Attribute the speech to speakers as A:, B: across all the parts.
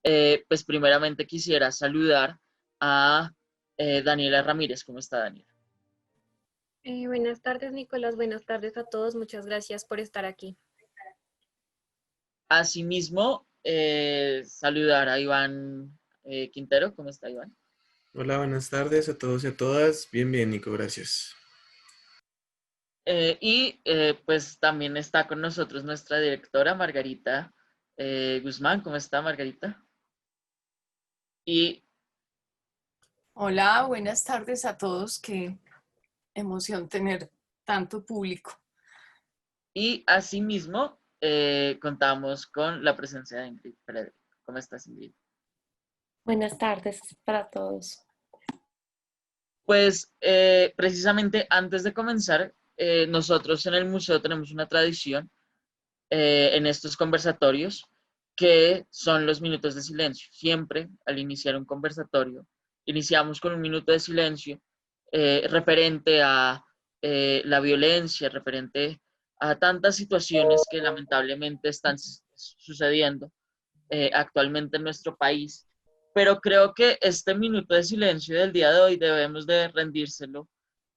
A: Pues primeramente quisiera saludar a Daniela Ramírez. ¿Cómo está, Daniela?
B: Buenas tardes, Nicolás. Buenas tardes a todos. Muchas gracias por estar aquí.
A: Asimismo, saludar a Iván Quintero. ¿Cómo está, Iván?
C: Hola, buenas tardes a todos y a todas. Bien, bien, Nico, gracias.
A: Pues también está con nosotros nuestra directora, Margarita Guzmán. ¿Cómo está, Margarita? Y,
D: Hola, buenas tardes a todos. Qué emoción tener tanto público.
A: y asimismo, contamos con la presencia de Ingrid Frederick. ¿Cómo estás, Ingrid?
E: Buenas tardes para todos.
A: Pues precisamente antes de comenzar, nosotros en el museo tenemos una tradición en estos conversatorios que son los minutos de silencio. Siempre al iniciar un conversatorio, iniciamos con un minuto de silencio referente a la violencia, referente a tantas situaciones que lamentablemente están sucediendo actualmente en nuestro país. Pero creo que este minuto de silencio del día de hoy debemos de rendírselo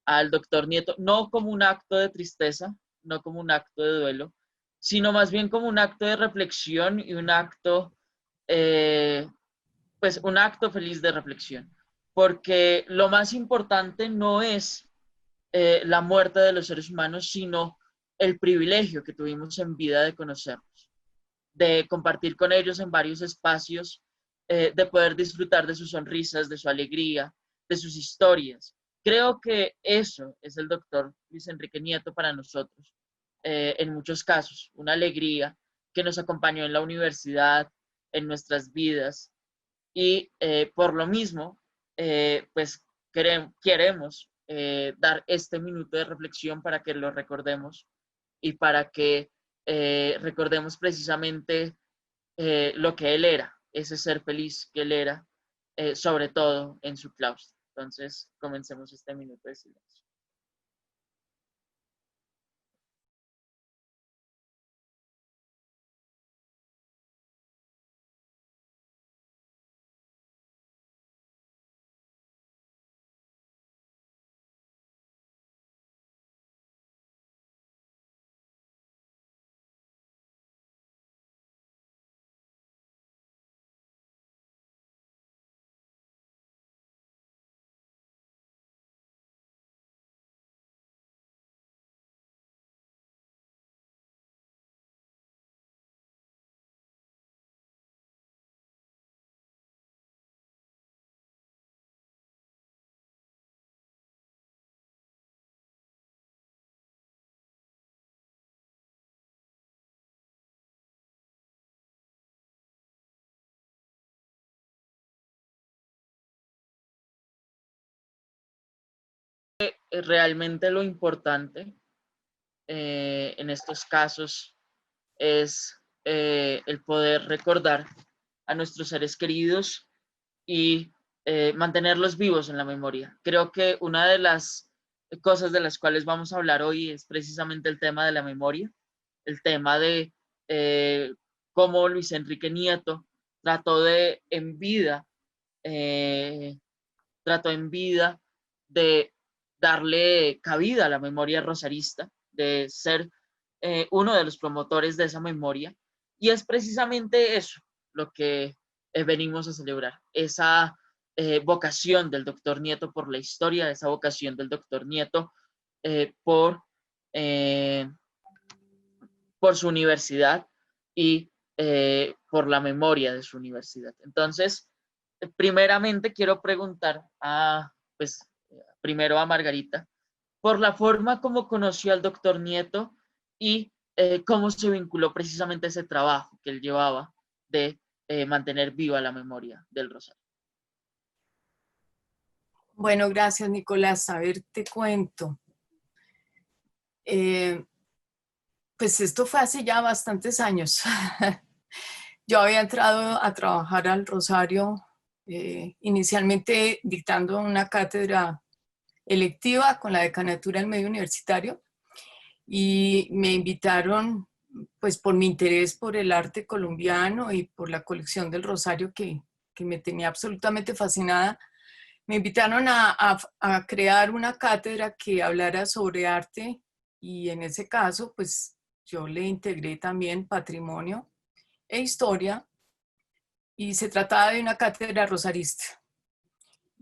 A: al doctor Nieto, no como un acto de tristeza, no como un acto de duelo, sino más bien como un acto de reflexión y un acto, eh, pues un acto feliz de reflexión. Porque lo más importante no es la muerte de los seres humanos, sino el privilegio que tuvimos en vida de conocerlos, de compartir con ellos en varios espacios, de poder disfrutar de sus sonrisas, de su alegría, de sus historias. Creo que eso es el doctor Luis Enrique Nieto para nosotros, en muchos casos, una alegría que nos acompañó en la universidad, en nuestras vidas, y por lo mismo, pues queremos dar este minuto de reflexión para que lo recordemos y para que recordemos precisamente lo que él era, ese ser feliz que él era, sobre todo en su claustro. Entonces, comencemos este minuto de silencio. Realmente lo importante en estos casos es el poder recordar a nuestros seres queridos y mantenerlos vivos en la memoria. Creo que una de las cosas de las cuales vamos a hablar hoy es precisamente el tema de la memoria, el tema de eh, cómo Luis Enrique Nieto trató de en vida, eh, trató en vida de darle cabida a la memoria rosarista, de ser uno de los promotores de esa memoria. Y es precisamente eso lo que venimos a celebrar, esa vocación del doctor Nieto por la historia, esa vocación del doctor Nieto eh, por, eh, por su universidad y por la memoria de su universidad. Entonces, primeramente quiero preguntar pues, primero a Margarita, por la forma como conoció al doctor Nieto y cómo se vinculó precisamente a ese trabajo que él llevaba de mantener viva la memoria del Rosario.
D: Bueno, gracias, Nicolás. A ver, te cuento. Pues esto fue hace ya bastantes años. Yo había entrado a trabajar al Rosario, inicialmente dictando una cátedra electiva con la decanatura del medio universitario, y me invitaron pues por mi interés por el arte colombiano y por la colección del Rosario que me tenía absolutamente fascinada, me invitaron a crear una cátedra que hablara sobre arte y en ese caso, pues yo le integré también patrimonio e historia y se trataba de una cátedra rosarista.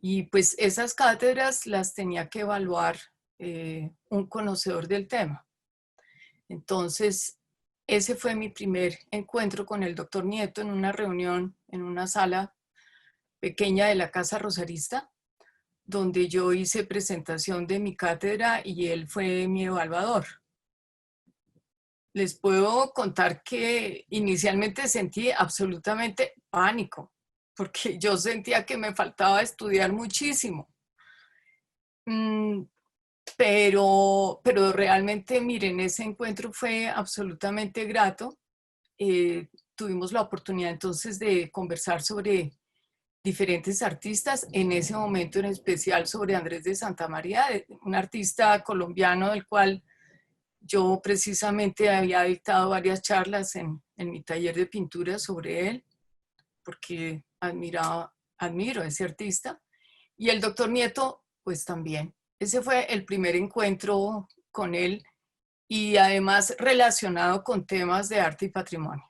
D: Y pues esas cátedras las tenía que evaluar un conocedor del tema. Entonces, ese fue mi primer encuentro con el doctor Nieto en una reunión en una sala pequeña de la Casa Rosarista, donde yo hice presentación de mi cátedra y él fue mi evaluador. Les puedo contar que inicialmente sentí absolutamente pánico, porque yo sentía que me faltaba estudiar muchísimo. Pero realmente, miren, ese encuentro fue absolutamente grato. Tuvimos la oportunidad entonces de conversar sobre diferentes artistas, en ese momento en especial sobre Andrés de Santamaría, un artista colombiano del cual yo precisamente había dictado varias charlas en mi taller de pintura sobre él, porque admiro a ese artista. Y el doctor Nieto, pues también. Ese fue el primer encuentro con él y además relacionado con temas de arte y patrimonio.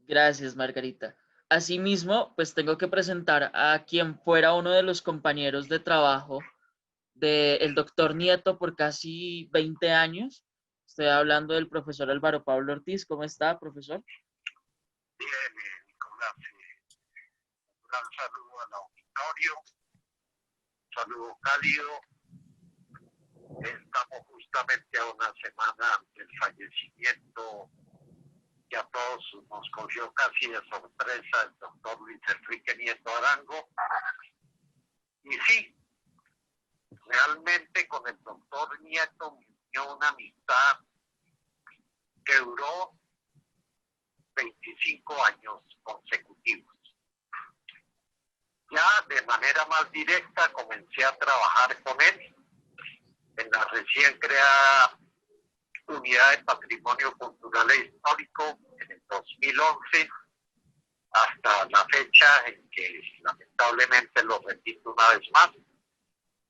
A: Gracias, Margarita. Asimismo, pues tengo que presentar a quien fuera uno de los compañeros de trabajo del doctor Nieto por casi 20 años. Estoy hablando del profesor Álvaro Pablo Ortiz. ¿Cómo está, profesor?
F: Bien, Nicolás, un gran saludo al auditorio, un saludo cálido. Estamos justamente a una semana del fallecimiento que a todos nos cogió casi de sorpresa el doctor Luis Enrique Nieto Arango. Y sí, realmente con el doctor Nieto me unió una amistad que duró 25 años consecutivos. Ya de manera más directa comencé a trabajar con él en la recién creada Unidad de Patrimonio Cultural e Histórico en el 2011 hasta la fecha en que lamentablemente, lo repito una vez más,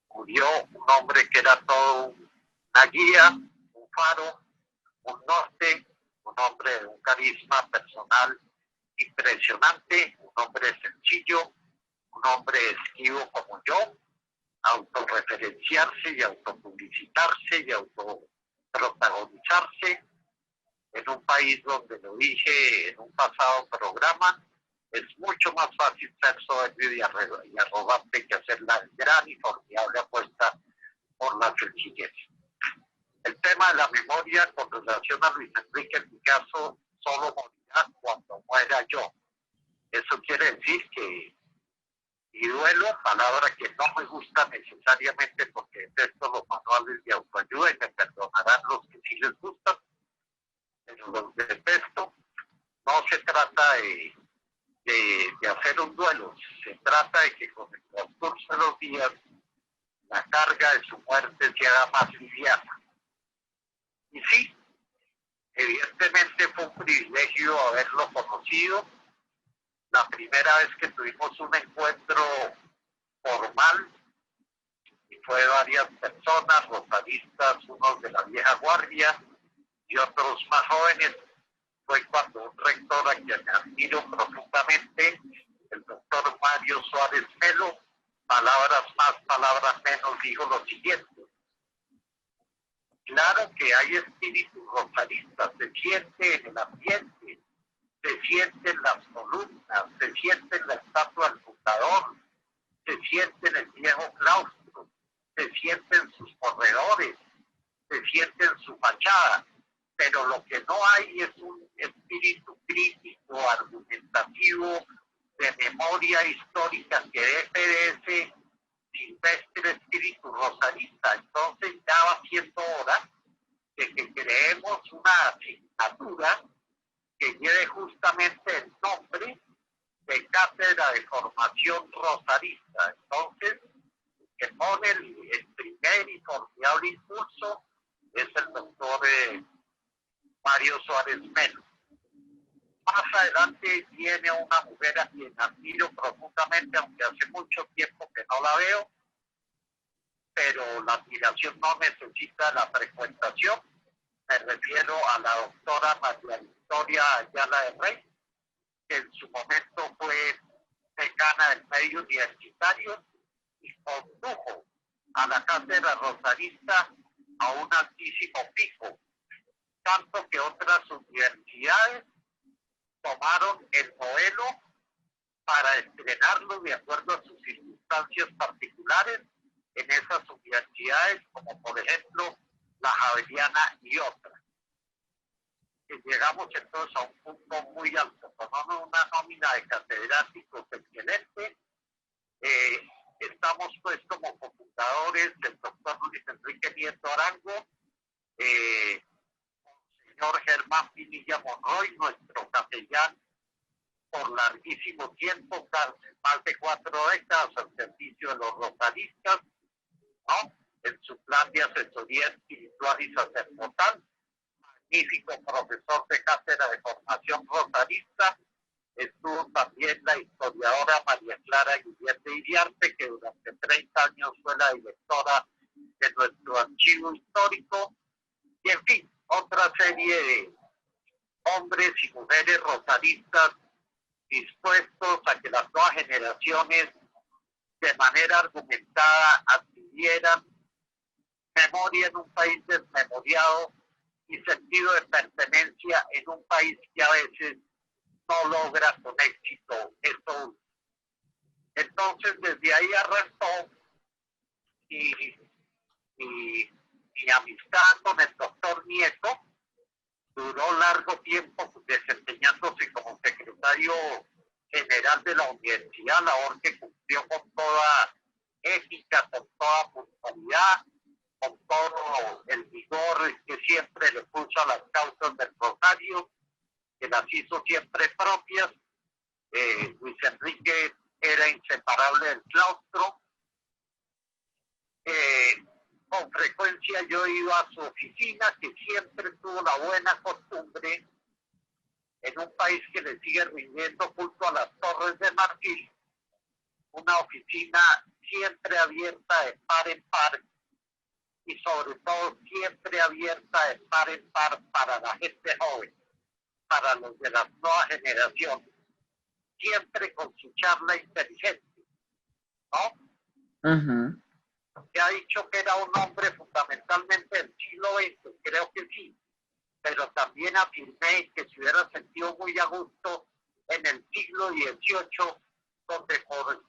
F: murió un hombre que era todo una guía, un faro, un norte, un hombre de un carisma personal impresionante, un hombre sencillo, un hombre esquivo como yo, autorreferenciarse y autopublicitarse y autoprotagonizarse en un país donde, lo dije en un pasado programa, es mucho más fácil ser soberbio y arrogante que hacer la gran y formidable apuesta por la sencillez. El tema de la memoria con relación a Luis Enrique, en mi caso, solo morirá cuando muera yo. Eso quiere decir que mi duelo, palabra que no me gusta necesariamente porque detesto los manuales de autoayuda y me perdonarán los que sí les gustan, pero los detesto. No se trata de hacer un duelo, se trata de que con el transcurso de los días la carga de su muerte se haga más liviana. Y sí, evidentemente fue un privilegio haberlo conocido. La primera vez que tuvimos un encuentro formal, y fue varias personas, rosaristas, unos de la vieja guardia y otros más jóvenes, fue cuando un rector a quien admiro profundamente, el doctor Mario Suárez Melo, palabras más, palabras menos, dijo lo siguiente: claro que hay espíritu rosarista, se siente en el ambiente, se siente en las columnas, se siente en la estatua del fundador, se siente en el viejo claustro, se siente en sus corredores, se siente en su fachada, pero lo que no hay es un espíritu crítico, argumentativo, de memoria histórica que dé de ese silvestre espíritu rosarista. Entonces ya va siendo hora de que creemos una asignatura que lleve justamente el nombre de Cátedra de Formación Rosarista. Entonces, que pone el primer y formidable impulso es el doctor Mario Suárez Melo. Más adelante viene una mujer a quien admiro profundamente, aunque hace mucho tiempo que no la veo, pero la admiración no necesita la frecuentación. Me refiero a la doctora María Victoria Ayala de Rey, que en su momento fue decana del medio universitario y condujo a la cátedra rosarista a un altísimo pico, tanto que otras universidades tomaron el modelo para estrenarlo de acuerdo a sus circunstancias particulares en esas universidades, como por ejemplo la Javeriana y otras. Y llegamos entonces a un punto muy alto, con una nómina de catedráticos excelente. Estamos pues como cofundadores el doctor Luis Enrique Nieto Arango, señor Germán Pinilla Monroy, nuestro capellán por larguísimo tiempo, más de 4 décadas al servicio de los rosaristas, ¿no? En su plan de asesoría espiritual y sacerdotal, magnífico profesor de cátedra de formación rosarista. Estuvo también la historiadora María Clara Guillén de Iriarte, que durante 30 años fue la directora de nuestro archivo histórico, y en fin, otra serie de hombres y mujeres rosaristas dispuestos a que las nuevas generaciones de manera argumentada adquirieran memoria en un país desmemoriado y sentido de pertenencia en un país que a veces no logra con éxito esto. Entonces desde ahí arrancó mi amistad con el doctor Nieto. Duró largo tiempo desempeñándose como secretario general de la universidad, labor que cumplió con toda ética, con toda puntualidad, con todo el vigor que siempre le puso a las causas del Rosario, que las hizo siempre propias. Luis Enrique era inseparable del claustro. Con frecuencia yo iba a su oficina, que siempre tuvo la buena costumbre, en un país que le sigue rindiendo culto a las Torres de Marfil, una oficina siempre abierta de par en par, y sobre todo siempre abierta de par en par para la gente joven, para los de las nuevas generaciones, siempre con su charla inteligente, ¿no?
A: Ujú.
F: Se ha dicho que era un hombre fundamentalmente del siglo XX, creo que sí, pero también afirmé que se hubiera sentido muy a gusto en el siglo XVIII, donde por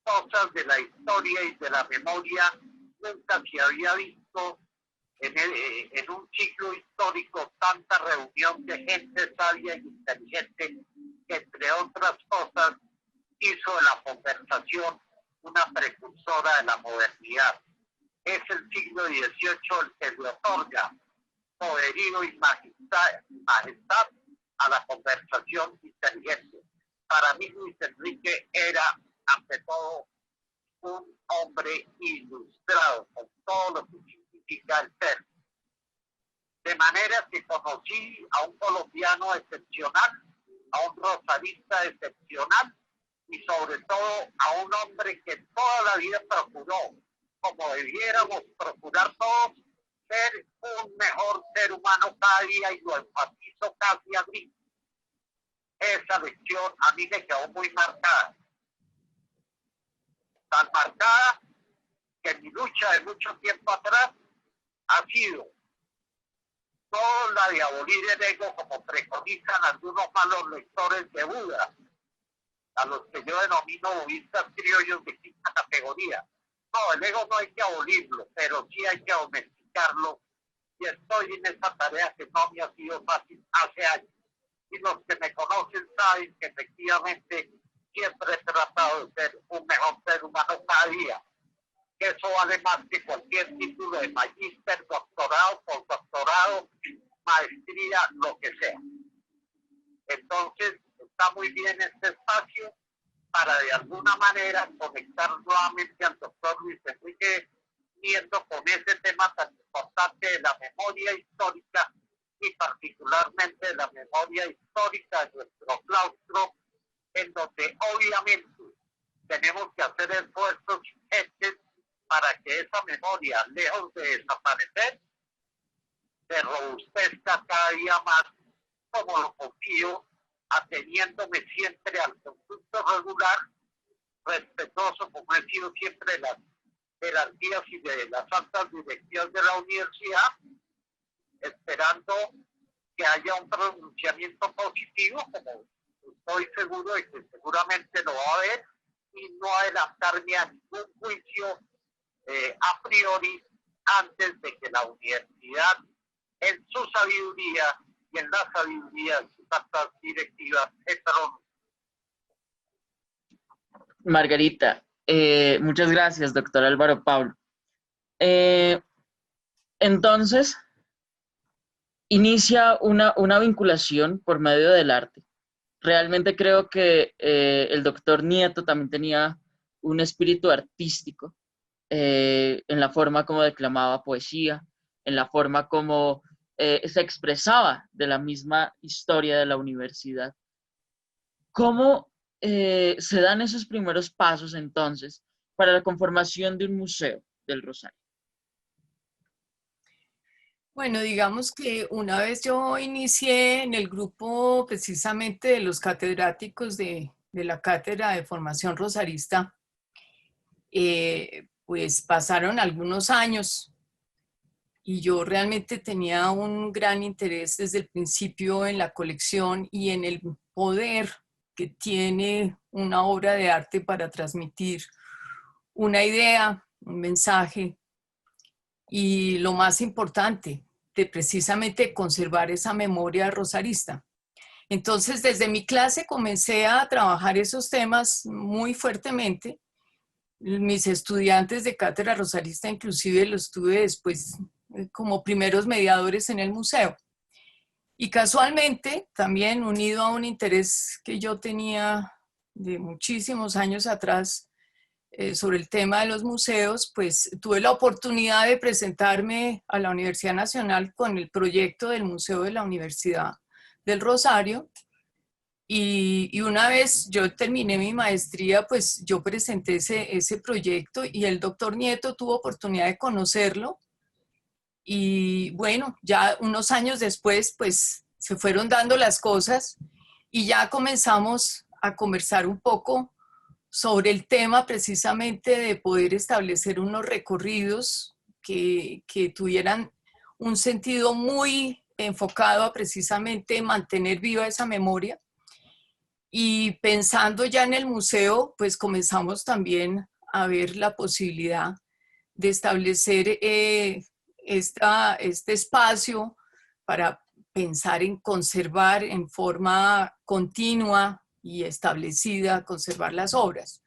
F: cosas de la historia y de la memoria nunca se había visto en un ciclo histórico tanta reunión de gente sabia y inteligente que, entre otras cosas, hizo de la conversación una precursora de la modernidad. Es el siglo XVIII el que le otorga poderío y majestad a la conversación inteligente. Para mí Luis Enrique era, ante todo, un hombre ilustrado con todo lo que significa el ser. De manera que conocí a un colombiano excepcional, a un rosarista excepcional, y sobre todo a un hombre que toda la vida procuró, como debiéramos procurar todos, ser un mejor ser humano cada día, y lo enfatizo casi a mí. Esa lección a mí me quedó muy marcada. Tan marcada que mi lucha de mucho tiempo atrás ha sido no la de abolir el ego como preconizan algunos malos lectores de Buda, a los que yo denomino budistas criollos de quinta categoría. No, el ego no hay que abolirlo, pero sí hay que domesticarlo, y estoy en esa tarea que no me ha sido fácil hace años. Y los que me conocen saben que efectivamente siempre he tratado de ser un mejor ser humano cada día. Que eso vale más que cualquier título de magíster, doctorado, postdoctorado, maestría, lo que sea. Entonces, está muy bien este espacio. para de alguna manera conectar nuevamente al doctor Luis Enrique Nieto con ese tema tan importante de la memoria histórica y particularmente de la memoria histórica de nuestro claustro, en donde obviamente tenemos que hacer esfuerzos urgentes para que esa memoria, lejos de desaparecer, se robustezca cada día más, como lo confío, ateniéndome siempre al conjunto regular, respetuoso como he sido siempre de las jerarquías y de las altas directivas de la universidad, esperando que haya un pronunciamiento positivo, como estoy seguro de que seguramente lo va a haber, y no adelantarme a ningún juicio a priori antes de que la universidad, en su sabiduría y en la sabiduría de sus altas directivas, se pronuncie.
A: Margarita, muchas gracias, doctor Álvaro Pablo. Entonces, inicia una vinculación por medio del arte. Realmente creo que el doctor Nieto también tenía un espíritu artístico en la forma como declamaba poesía, en la forma como se expresaba de la misma historia de la universidad. ¿Cómo se dan esos primeros pasos entonces para la conformación de un museo del Rosario?
D: Bueno, digamos que una vez yo inicié en el grupo precisamente de los catedráticos de la Cátedra de Formación Rosarista, pues pasaron algunos años y yo realmente tenía un gran interés desde el principio en la colección y en el poder que tiene una obra de arte para transmitir una idea, un mensaje y lo más importante, de precisamente conservar esa memoria rosarista. Entonces, desde mi clase comencé a trabajar esos temas muy fuertemente. Mis estudiantes de cátedra rosarista inclusive los tuve después como primeros mediadores en el museo. Y casualmente, también unido a un interés que yo tenía de muchísimos años atrás sobre el tema de los museos, pues tuve la oportunidad de presentarme a la Universidad Nacional con el proyecto del Museo de la Universidad del Rosario. Y una vez yo terminé mi maestría, pues yo presenté ese proyecto y el doctor Nieto tuvo oportunidad de conocerlo. Y bueno, ya unos años después, pues se fueron dando las cosas y ya comenzamos a conversar un poco sobre el tema precisamente de poder establecer unos recorridos que tuvieran un sentido muy enfocado a precisamente mantener viva esa memoria. Y pensando ya en el museo, pues comenzamos también a ver la posibilidad de establecer este espacio para pensar en conservar en forma continua y establecida, conservar las obras.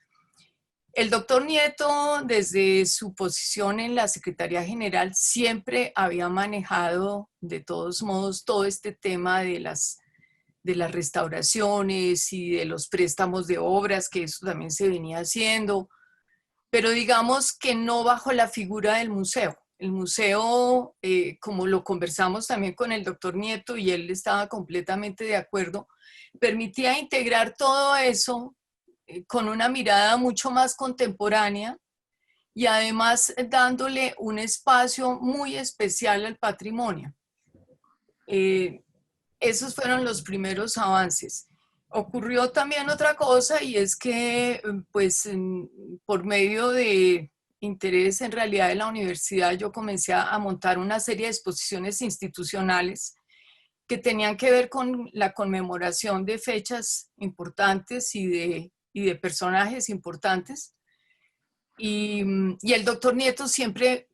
D: El doctor Nieto, desde su posición en la Secretaría General, siempre había manejado de todos modos todo este tema de las restauraciones y de los préstamos de obras, que eso también se venía haciendo, pero digamos que no bajo la figura del museo. El museo, como lo conversamos también con el doctor Nieto y él estaba completamente de acuerdo, permitía integrar todo eso con una mirada mucho más contemporánea y además dándole un espacio muy especial al patrimonio. Esos fueron los primeros avances. Ocurrió también otra cosa y es que pues por medio de interés en realidad de la universidad yo comencé a montar una serie de exposiciones institucionales que tenían que ver con la conmemoración de fechas importantes y de personajes importantes. Y el doctor Nieto siempre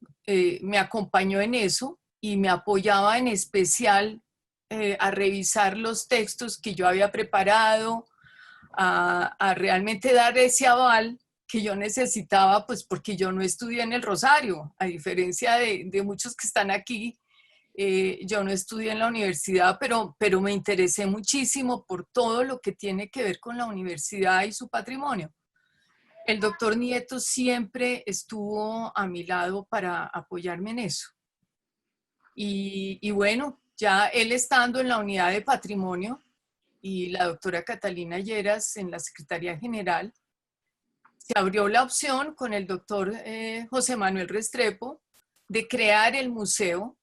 D: me acompañó en eso y me apoyaba en especial a revisar los textos que yo había preparado, a realmente dar ese aval que yo necesitaba, pues porque yo no estudié en el Rosario, a diferencia de muchos que están aquí. Yo no estudié en la universidad, pero me interesé muchísimo por todo lo que tiene que ver con la universidad y su patrimonio. El doctor Nieto siempre estuvo a mi lado para apoyarme en eso. Y bueno, ya él estando en la unidad de patrimonio y la doctora Catalina Lleras en la Secretaría General, se abrió la opción con el doctor José Manuel Restrepo de crear el museo.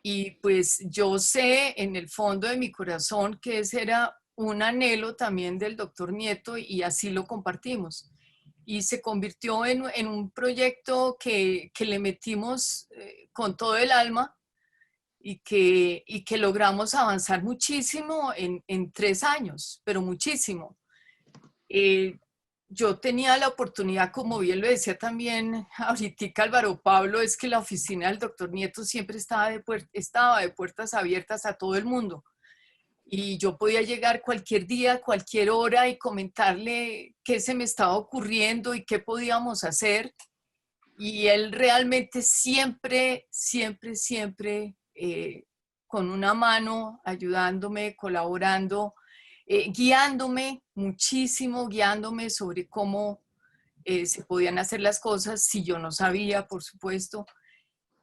D: Y pues yo sé en el fondo de mi corazón que ese era un anhelo también del doctor Nieto y así lo compartimos. Y se convirtió en un proyecto que le metimos con todo el alma y que logramos avanzar muchísimo en 3 años, pero muchísimo. Yo tenía la oportunidad, como bien lo decía también ahorita Álvaro Pablo, es que la oficina del doctor Nieto siempre estaba de puertas abiertas a todo el mundo. Y yo podía llegar cualquier día, cualquier hora y comentarle qué se me estaba ocurriendo y qué podíamos hacer. Y él realmente siempre, siempre, siempre con una mano ayudándome, colaborando, guiándome muchísimo, guiándome sobre cómo se podían hacer las cosas si yo no sabía, por supuesto.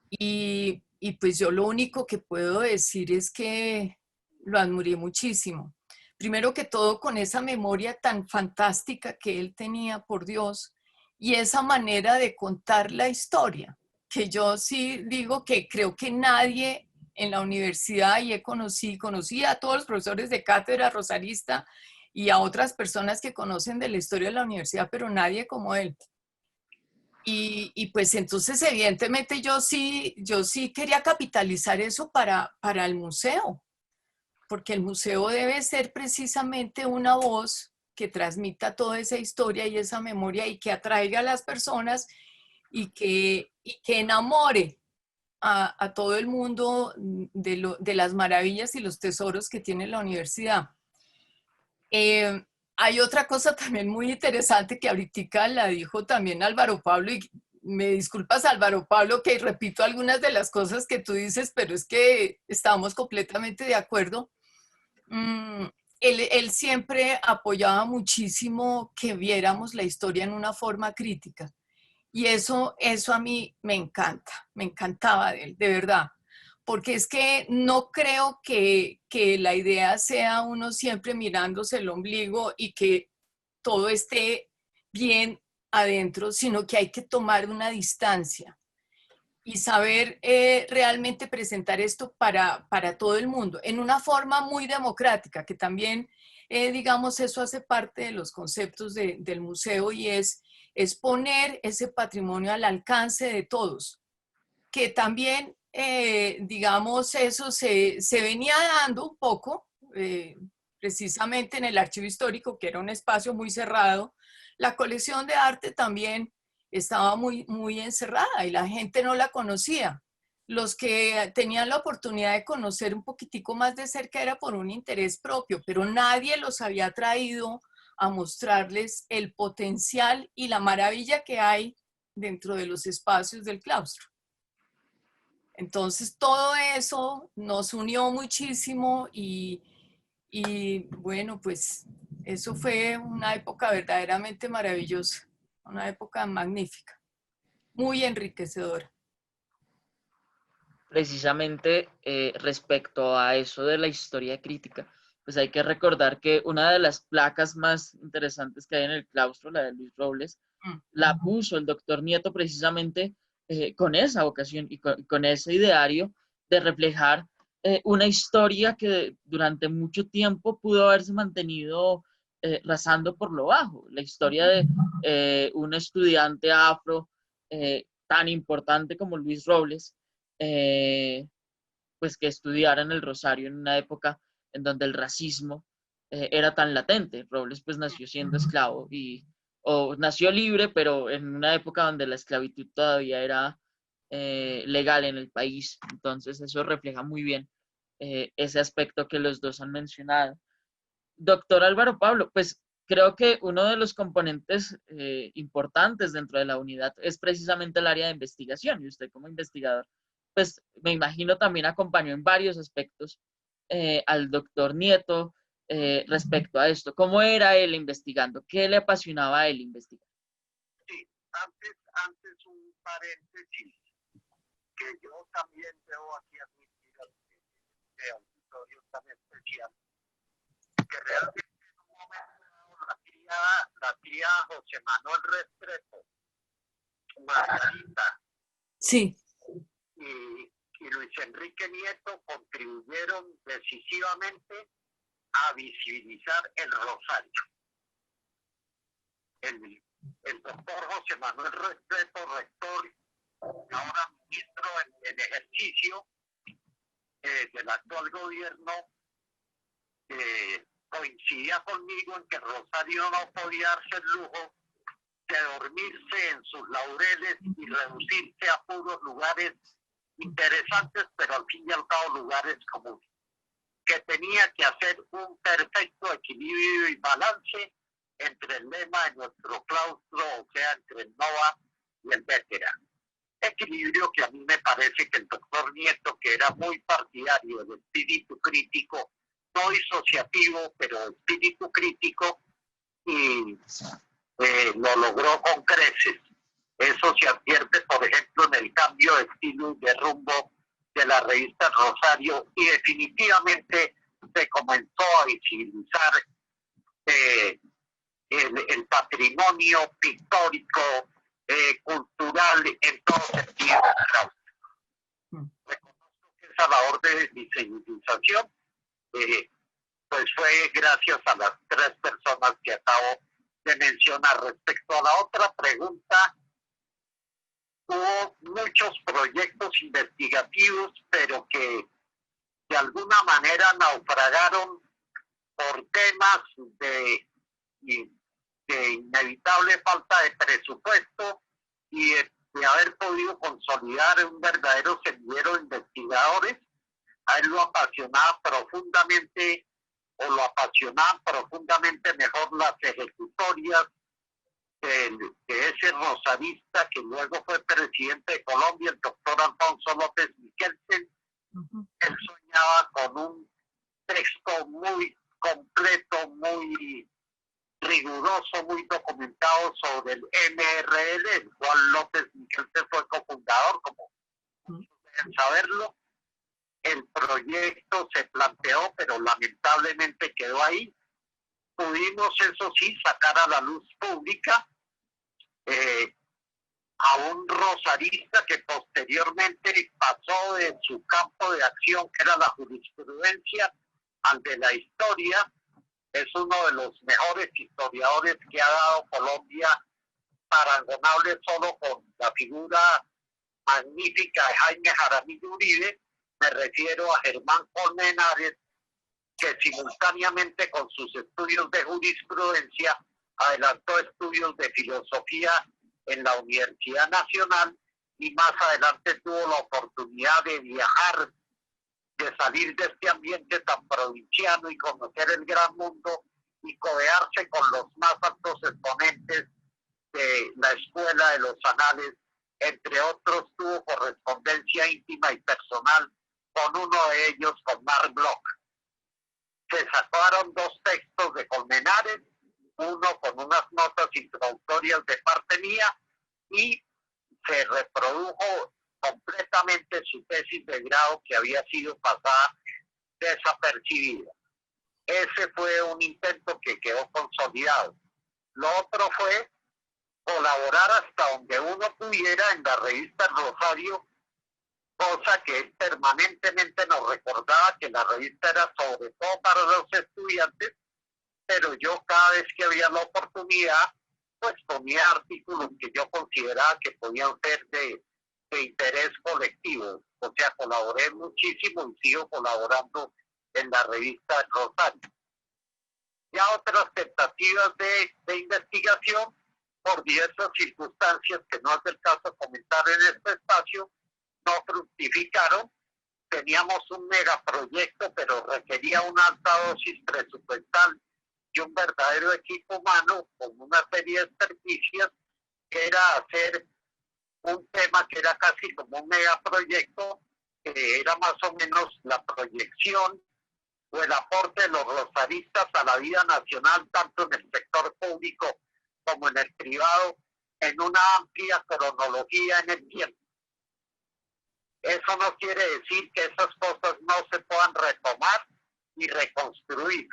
D: Y pues yo lo único que puedo decir es que lo admiré muchísimo. Primero que todo con esa memoria tan fantástica que él tenía, por Dios, y esa manera de contar la historia, que yo sí digo que creo que nadie en la universidad, y conocí a todos los profesores de cátedra rosarista y a otras personas que conocen de la historia de la universidad, pero nadie como él. Y pues entonces evidentemente yo sí quería capitalizar eso para el museo, porque el museo debe ser precisamente una voz que transmita toda esa historia y esa memoria y que atraiga a las personas y que enamore a todo el mundo de las maravillas y los tesoros que tiene la universidad. Hay otra cosa también muy interesante que ahorita la dijo también Álvaro Pablo, y me disculpas Álvaro Pablo que repito algunas de las cosas que tú dices, pero es que estamos completamente de acuerdo. Él siempre apoyaba muchísimo que viéramos la historia en una forma crítica. Y eso a mí me encantaba de él, de verdad. Porque es que no creo que la idea sea uno siempre mirándose el ombligo y que todo esté bien adentro, sino que hay que tomar una distancia y saber realmente presentar esto para todo el mundo, en una forma muy democrática, que también, digamos, eso hace parte de los conceptos del museo y es poner ese patrimonio al alcance de todos, que también, digamos, eso se venía dando un poco, precisamente en el archivo histórico, que era un espacio muy cerrado. La colección de arte también estaba muy, muy encerrada y la gente no la conocía. Los que tenían la oportunidad de conocer un poquitico más de cerca era por un interés propio, pero nadie los había traído a mostrarles el potencial y la maravilla que hay dentro de los espacios del claustro. Entonces todo eso nos unió muchísimo y bueno, pues eso fue una época verdaderamente maravillosa, una época magnífica, muy enriquecedora.
A: Precisamente respecto a eso de la historia crítica, pues hay que recordar que una de las placas más interesantes que hay en el claustro, la de Luis Robles, la puso el doctor Nieto precisamente con esa vocación y con ese ideario de reflejar una historia que durante mucho tiempo pudo haberse mantenido rasando por lo bajo. La historia de un estudiante afro tan importante como Luis Robles, pues que estudiara en el Rosario en una época en donde el racismo era tan latente. Robles pues nació siendo esclavo o nació libre, pero en una época donde la esclavitud todavía era legal en el país. Entonces eso refleja muy bien ese aspecto que los dos han mencionado. Doctor Álvaro Pablo, pues creo que uno de los componentes importantes dentro de la unidad es precisamente el área de investigación, y usted como investigador pues me imagino también acompañó en varios aspectos al doctor Nieto respecto a esto. ¿Cómo era él investigando? ¿Qué le apasionaba a él investigar?
F: Sí, antes un paréntesis que yo también debo aquí admitir a este auditorio tan especial, que realmente en un momento dado la tía José Manuel Restrepo, Margarita
D: Sí,
F: y Luis Enrique Nieto contribuyeron decisivamente a visibilizar el Rosario. El doctor José Manuel Restrepo, rector, ahora ministro en ejercicio del actual gobierno, coincidía conmigo en que Rosario no podía darse el lujo de dormirse en sus laureles y reducirse a puros lugares interesantes, pero al fin y al cabo lugares comunes, que tenía que hacer un perfecto equilibrio y balance entre el lema de nuestro claustro, o sea, entre el NOVA y el veterano. Equilibrio que a mí me parece que el doctor Nieto, que era muy partidario del espíritu crítico, no disociativo, pero espíritu crítico, y lo logró con creces. Eso se advierte, por ejemplo, en el cambio de estilo y de rumbo de la revista Rosario, y definitivamente se comenzó a visibilizar el patrimonio pictórico, cultural en todo sentido. Reconozco que esa labor de visibilización pues fue gracias a las tres personas que acabo de mencionar. Respecto a la otra pregunta, hubo muchos proyectos investigativos, pero que de alguna manera naufragaron por temas de inevitable falta de presupuesto y de haber podido consolidar un verdadero semillero de investigadores. A él lo apasionaba profundamente, o lo apasionaban profundamente mejor las ejecutorias de ese rosarista que luego fue presidente de Colombia, el doctor Alfonso López Michelsen. Él soñaba con un texto muy completo, muy riguroso, muy documentado sobre el MRL, el cual López Michelsen fue cofundador, como deben saberlo. El proyecto se planteó, pero lamentablemente quedó ahí. Pudimos, eso sí, sacar a la luz pública a un rosarista que posteriormente pasó de su campo de acción, que era la jurisprudencia, al de la historia. Es uno de los mejores historiadores que ha dado Colombia, parangonable solo con la figura magnífica de Jaime Jaramillo Uribe. Me refiero a Germán Colmenares, que simultáneamente con sus estudios de jurisprudencia adelantó estudios de filosofía en la Universidad Nacional, y más adelante tuvo la oportunidad de viajar, de salir de este ambiente tan provinciano y conocer el gran mundo y codearse con los más altos exponentes de la Escuela de los Anales. Entre otros, tuvo correspondencia íntima y personal con uno de ellos, con Marc Bloch. Se sacaron dos textos de Colmenares, uno con unas notas introductorias de parte mía, y se reprodujo completamente su tesis de grado, que había sido pasada desapercibida. Ese fue un intento que quedó consolidado. Lo otro fue colaborar hasta donde uno pudiera en la revista Rosario, cosa que él permanentemente nos recordaba que la revista era sobre todo para los estudiantes, pero yo cada vez que había la oportunidad, pues ponía artículos que yo consideraba que podían ser de interés colectivo. O sea, colaboré muchísimo y sigo colaborando en la revista Rosario. Ya otras tentativas de investigación, por diversas circunstancias que no es el caso comentar en este espacio, no fructificaron. Teníamos un megaproyecto, pero requería una alta dosis presupuestal y un verdadero equipo humano con una serie de experticias, que era hacer un tema que era casi como un megaproyecto, que era más o menos la proyección o el aporte de los rosaristas a la vida nacional, tanto en el sector público como en el privado, en una amplia cronología en el tiempo. Eso no quiere decir que esas cosas no se puedan retomar y reconstruir,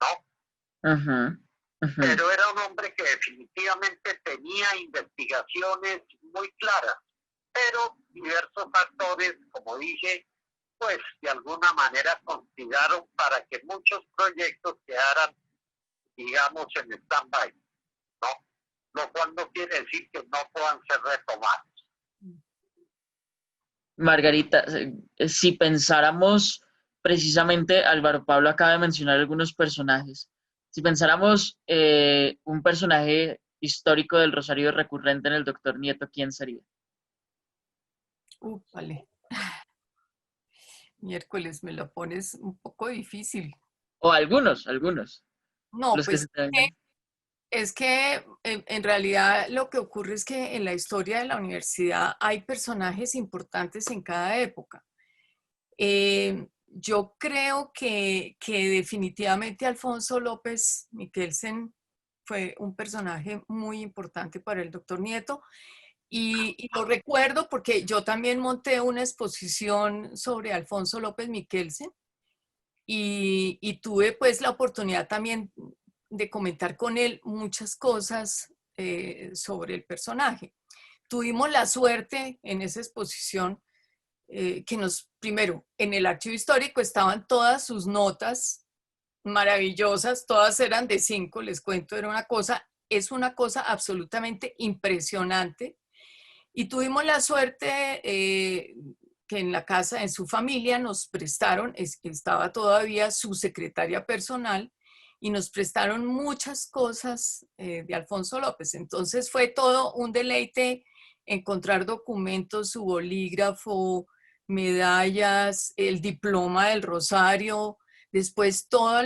F: ¿no?
A: Ajá, ajá.
F: Pero era un hombre que definitivamente tenía investigaciones muy claras, pero diversos factores, como dije, pues de alguna manera conspiraron para que muchos proyectos quedaran, digamos, en stand-by, ¿no? Lo cual no quiere decir que no puedan ser retomados.
A: Margarita, si pensáramos precisamente, Álvaro Pablo acaba de mencionar algunos personajes, si pensáramos un personaje histórico del Rosario recurrente en el doctor Nieto, ¿quién sería?
D: Vale. Miércoles, me lo pones un poco difícil.
A: O algunos,
D: No,
A: los que se
D: pues
A: te vengan.
D: es que en realidad lo que ocurre es que en la historia de la universidad hay personajes importantes en cada época. Yo creo que definitivamente Alfonso López Miquelsen fue un personaje muy importante para el doctor Nieto y lo recuerdo porque yo también monté una exposición sobre Alfonso López Miquelsen y tuve pues la oportunidad también de comentar con él muchas cosas sobre el personaje. Tuvimos la suerte en esa exposición que primero, en el archivo histórico estaban todas sus notas maravillosas, todas eran de 5, les cuento, es una cosa absolutamente impresionante. Y tuvimos la suerte que en la casa, en su familia, nos prestaron, estaba todavía su secretaria personal, y nos prestaron muchas cosas de Alfonso López. Entonces fue todo un deleite encontrar documentos, su bolígrafo, medallas, el diploma del Rosario, después todas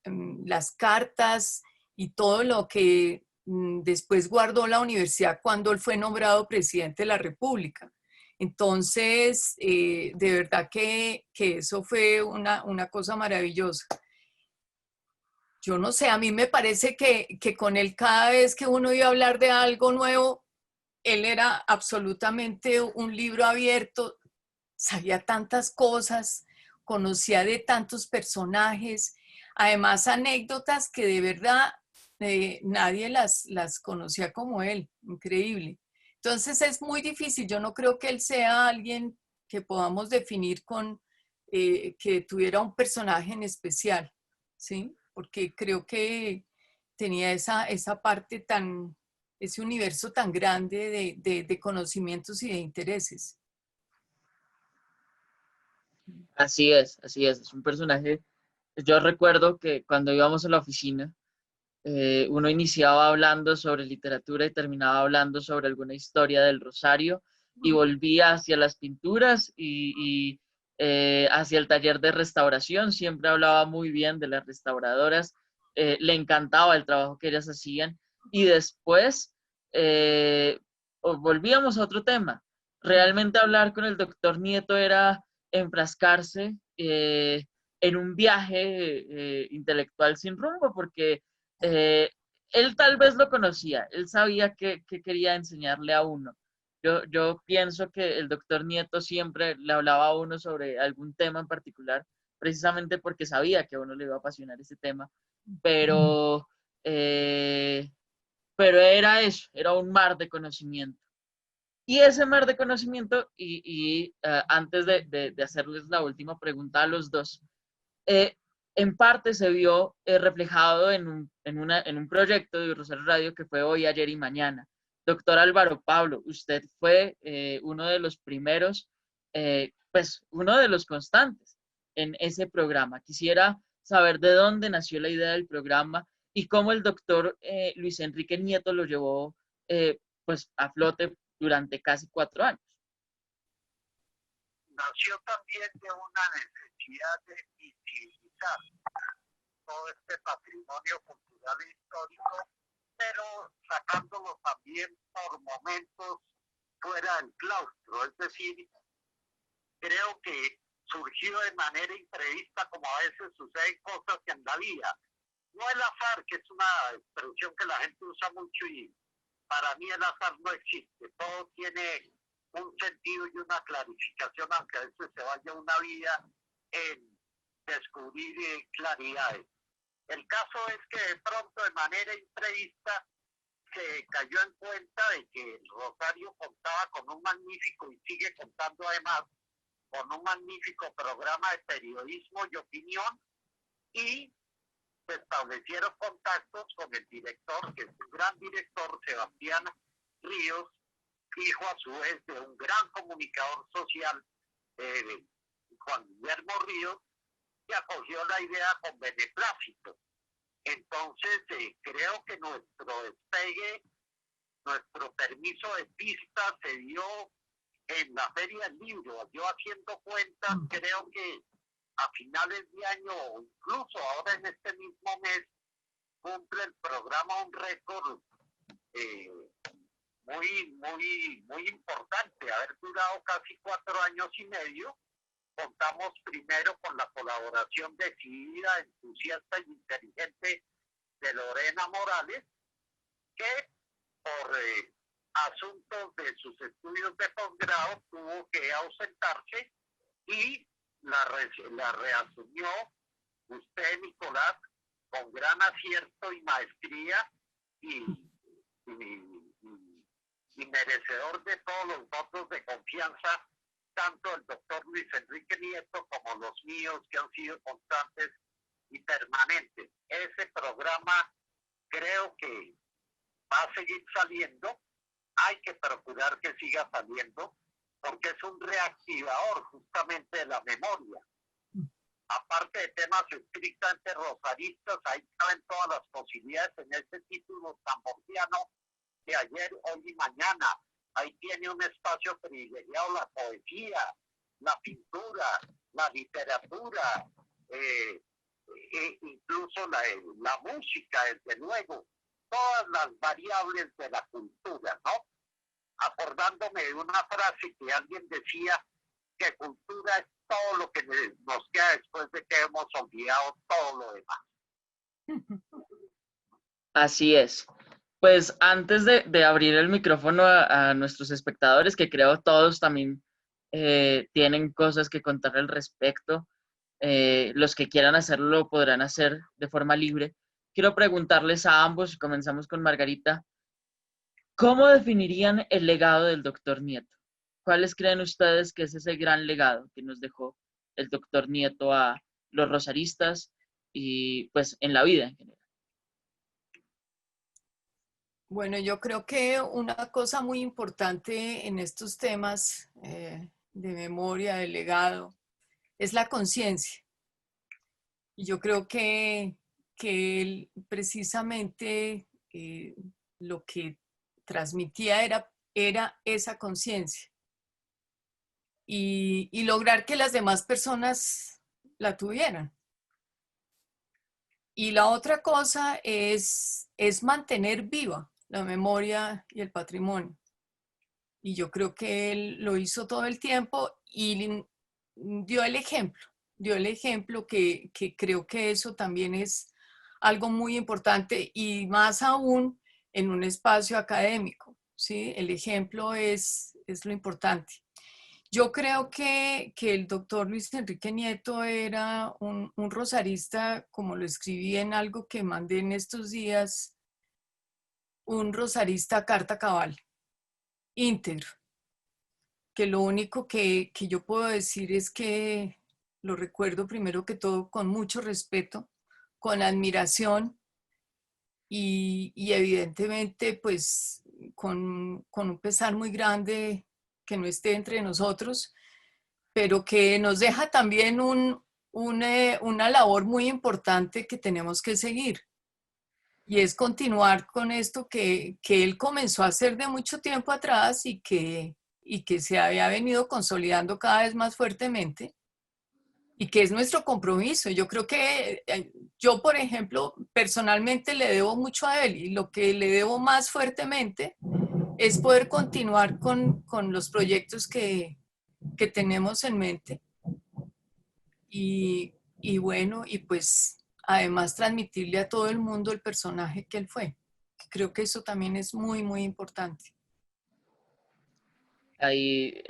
D: las cartas y todo lo que después guardó la universidad cuando él fue nombrado presidente de la República. Entonces, de verdad que eso fue una cosa maravillosa. Yo no sé, a mí me parece que con él cada vez que uno iba a hablar de algo nuevo, él era absolutamente un libro abierto, sabía tantas cosas, conocía de tantos personajes, además anécdotas que de verdad nadie las conocía como él, increíble. Entonces es muy difícil, yo no creo que él sea alguien que podamos definir que tuviera un personaje en especial, ¿sí? Porque creo que tenía esa parte ese universo tan grande de conocimientos y de intereses.
A: Así es un personaje. Yo recuerdo que cuando íbamos a la oficina, uno iniciaba hablando sobre literatura y terminaba hablando sobre alguna historia del Rosario y volvía hacia las pinturas y hacia el taller de restauración. Siempre hablaba muy bien de las restauradoras, le encantaba el trabajo que ellas hacían y después volvíamos a otro tema. Realmente hablar con el doctor Nieto era enfrascarse en un viaje intelectual sin rumbo, porque él tal vez lo conocía, él sabía que quería enseñarle a uno. Yo pienso que el doctor Nieto siempre le hablaba a uno sobre algún tema en particular, precisamente porque sabía que a uno le iba a apasionar ese tema, pero, pero era eso, era un mar de conocimiento. Y ese mar de conocimiento, antes de hacerles la última pregunta a los dos, en parte se vio reflejado en un proyecto de Rosario Radio que fue Hoy, Ayer y Mañana. Doctor Álvaro Pablo, usted fue uno de los primeros, pues uno de los constantes en ese programa. Quisiera saber de dónde nació la idea del programa y cómo el doctor Luis Enrique Nieto lo llevó pues a flote durante casi 4 años.
F: Nació también de una necesidad de visibilizar todo este patrimonio cultural e histórico pero sacándolo también por momentos fuera del claustro. Es decir, creo que surgió de manera imprevista, como a veces suceden cosas en la vida. No el azar, que es una expresión que la gente usa mucho y para mí el azar no existe. Todo tiene un sentido y una clarificación, aunque a veces se vaya una vida en descubrir claridades. El caso es que de pronto, de manera imprevista, se cayó en cuenta de que el Rosario contaba con un magnífico, y sigue contando además, con un magnífico programa de periodismo y opinión, y se establecieron contactos con el director, que es un gran director, Sebastián Ríos, hijo a su vez de un gran comunicador social, Juan Guillermo Ríos, que acogió la idea con beneplácito. Entonces, creo que nuestro despegue, nuestro permiso de pista se dio en la Feria del Libro. Yo haciendo cuentas, creo que a finales de año, o incluso ahora en este mismo mes, cumple el programa un récord muy importante, haber durado casi 4 años y medio. Contamos primero con la colaboración decidida, entusiasta y inteligente de Lorena Morales, que por asuntos de sus estudios de posgrado tuvo que ausentarse, y la reasumió usted, Nicolás, con gran acierto y maestría, y merecedor de todos los votos de confianza, tanto el doctor Luis Enrique Nieto como los míos, que han sido constantes y permanentes. Ese programa creo que va a seguir saliendo, hay que procurar que siga saliendo, porque es un reactivador justamente de la memoria. Aparte de temas estrictamente rosaristas, ahí caben todas las posibilidades en este título zamortiano de ayer, hoy y mañana. Ahí tiene un espacio privilegiado la poesía, la pintura, la literatura, incluso la música, desde luego, todas las variables de la cultura, ¿no? Acordándome de una frase que alguien decía, que cultura es todo lo que nos queda después de que hemos olvidado todo lo demás.
A: Así es. Pues antes de abrir el micrófono a nuestros espectadores, que creo todos también tienen cosas que contar al respecto, los que quieran hacerlo lo podrán hacer de forma libre. Quiero preguntarles a ambos, comenzamos con Margarita, ¿cómo definirían el legado del doctor Nieto? ¿Cuáles creen ustedes que es ese gran legado que nos dejó el doctor Nieto a los rosaristas y pues en la vida en general?
D: Bueno, yo creo que una cosa muy importante en estos temas de memoria, de legado, es la conciencia. Y yo creo que él precisamente lo que transmitía era esa conciencia. Y lograr que las demás personas la tuvieran. Y la otra cosa es mantener viva la memoria y el patrimonio. Y yo creo que él lo hizo todo el tiempo y dio el ejemplo que creo que eso también es algo muy importante y más aún en un espacio académico, ¿sí? El ejemplo es lo importante. Yo creo que el doctor Luis Enrique Nieto era un rosarista, como lo escribí en algo que mandé en estos días, un rosarista carta cabal, íntegro, que lo único que yo puedo decir es que lo recuerdo primero que todo con mucho respeto, con admiración y evidentemente pues con un pesar muy grande que no esté entre nosotros, pero que nos deja también una labor muy importante que tenemos que seguir. Y es continuar con esto que él comenzó a hacer de mucho tiempo atrás y que se había venido consolidando cada vez más fuertemente, y que es nuestro compromiso. Yo creo que yo, por ejemplo, personalmente le debo mucho a él, y lo que le debo más fuertemente es poder continuar con los proyectos que tenemos en mente y bueno, y pues además transmitirle a todo el mundo el personaje que él fue. Creo que eso también es muy, muy importante.
A: Ahí,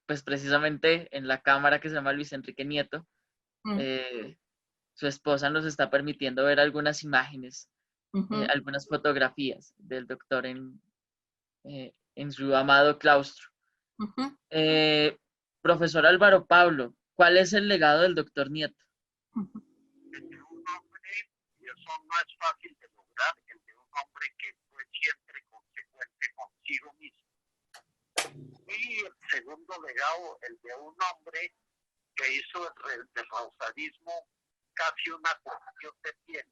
A: pues precisamente en la cámara que se llama Luis Enrique Nieto, su esposa nos está permitiendo ver algunas imágenes, algunas fotografías del doctor en su amado claustro. Profesor Álvaro Pablo, ¿cuál es el legado del doctor Nieto?
F: El de un hombre, y eso no es fácil de lograr, el de un hombre que fue siempre consecuente consigo mismo. Y el segundo legado, el de un hombre que hizo del rosarismo casi una cuestión de piel.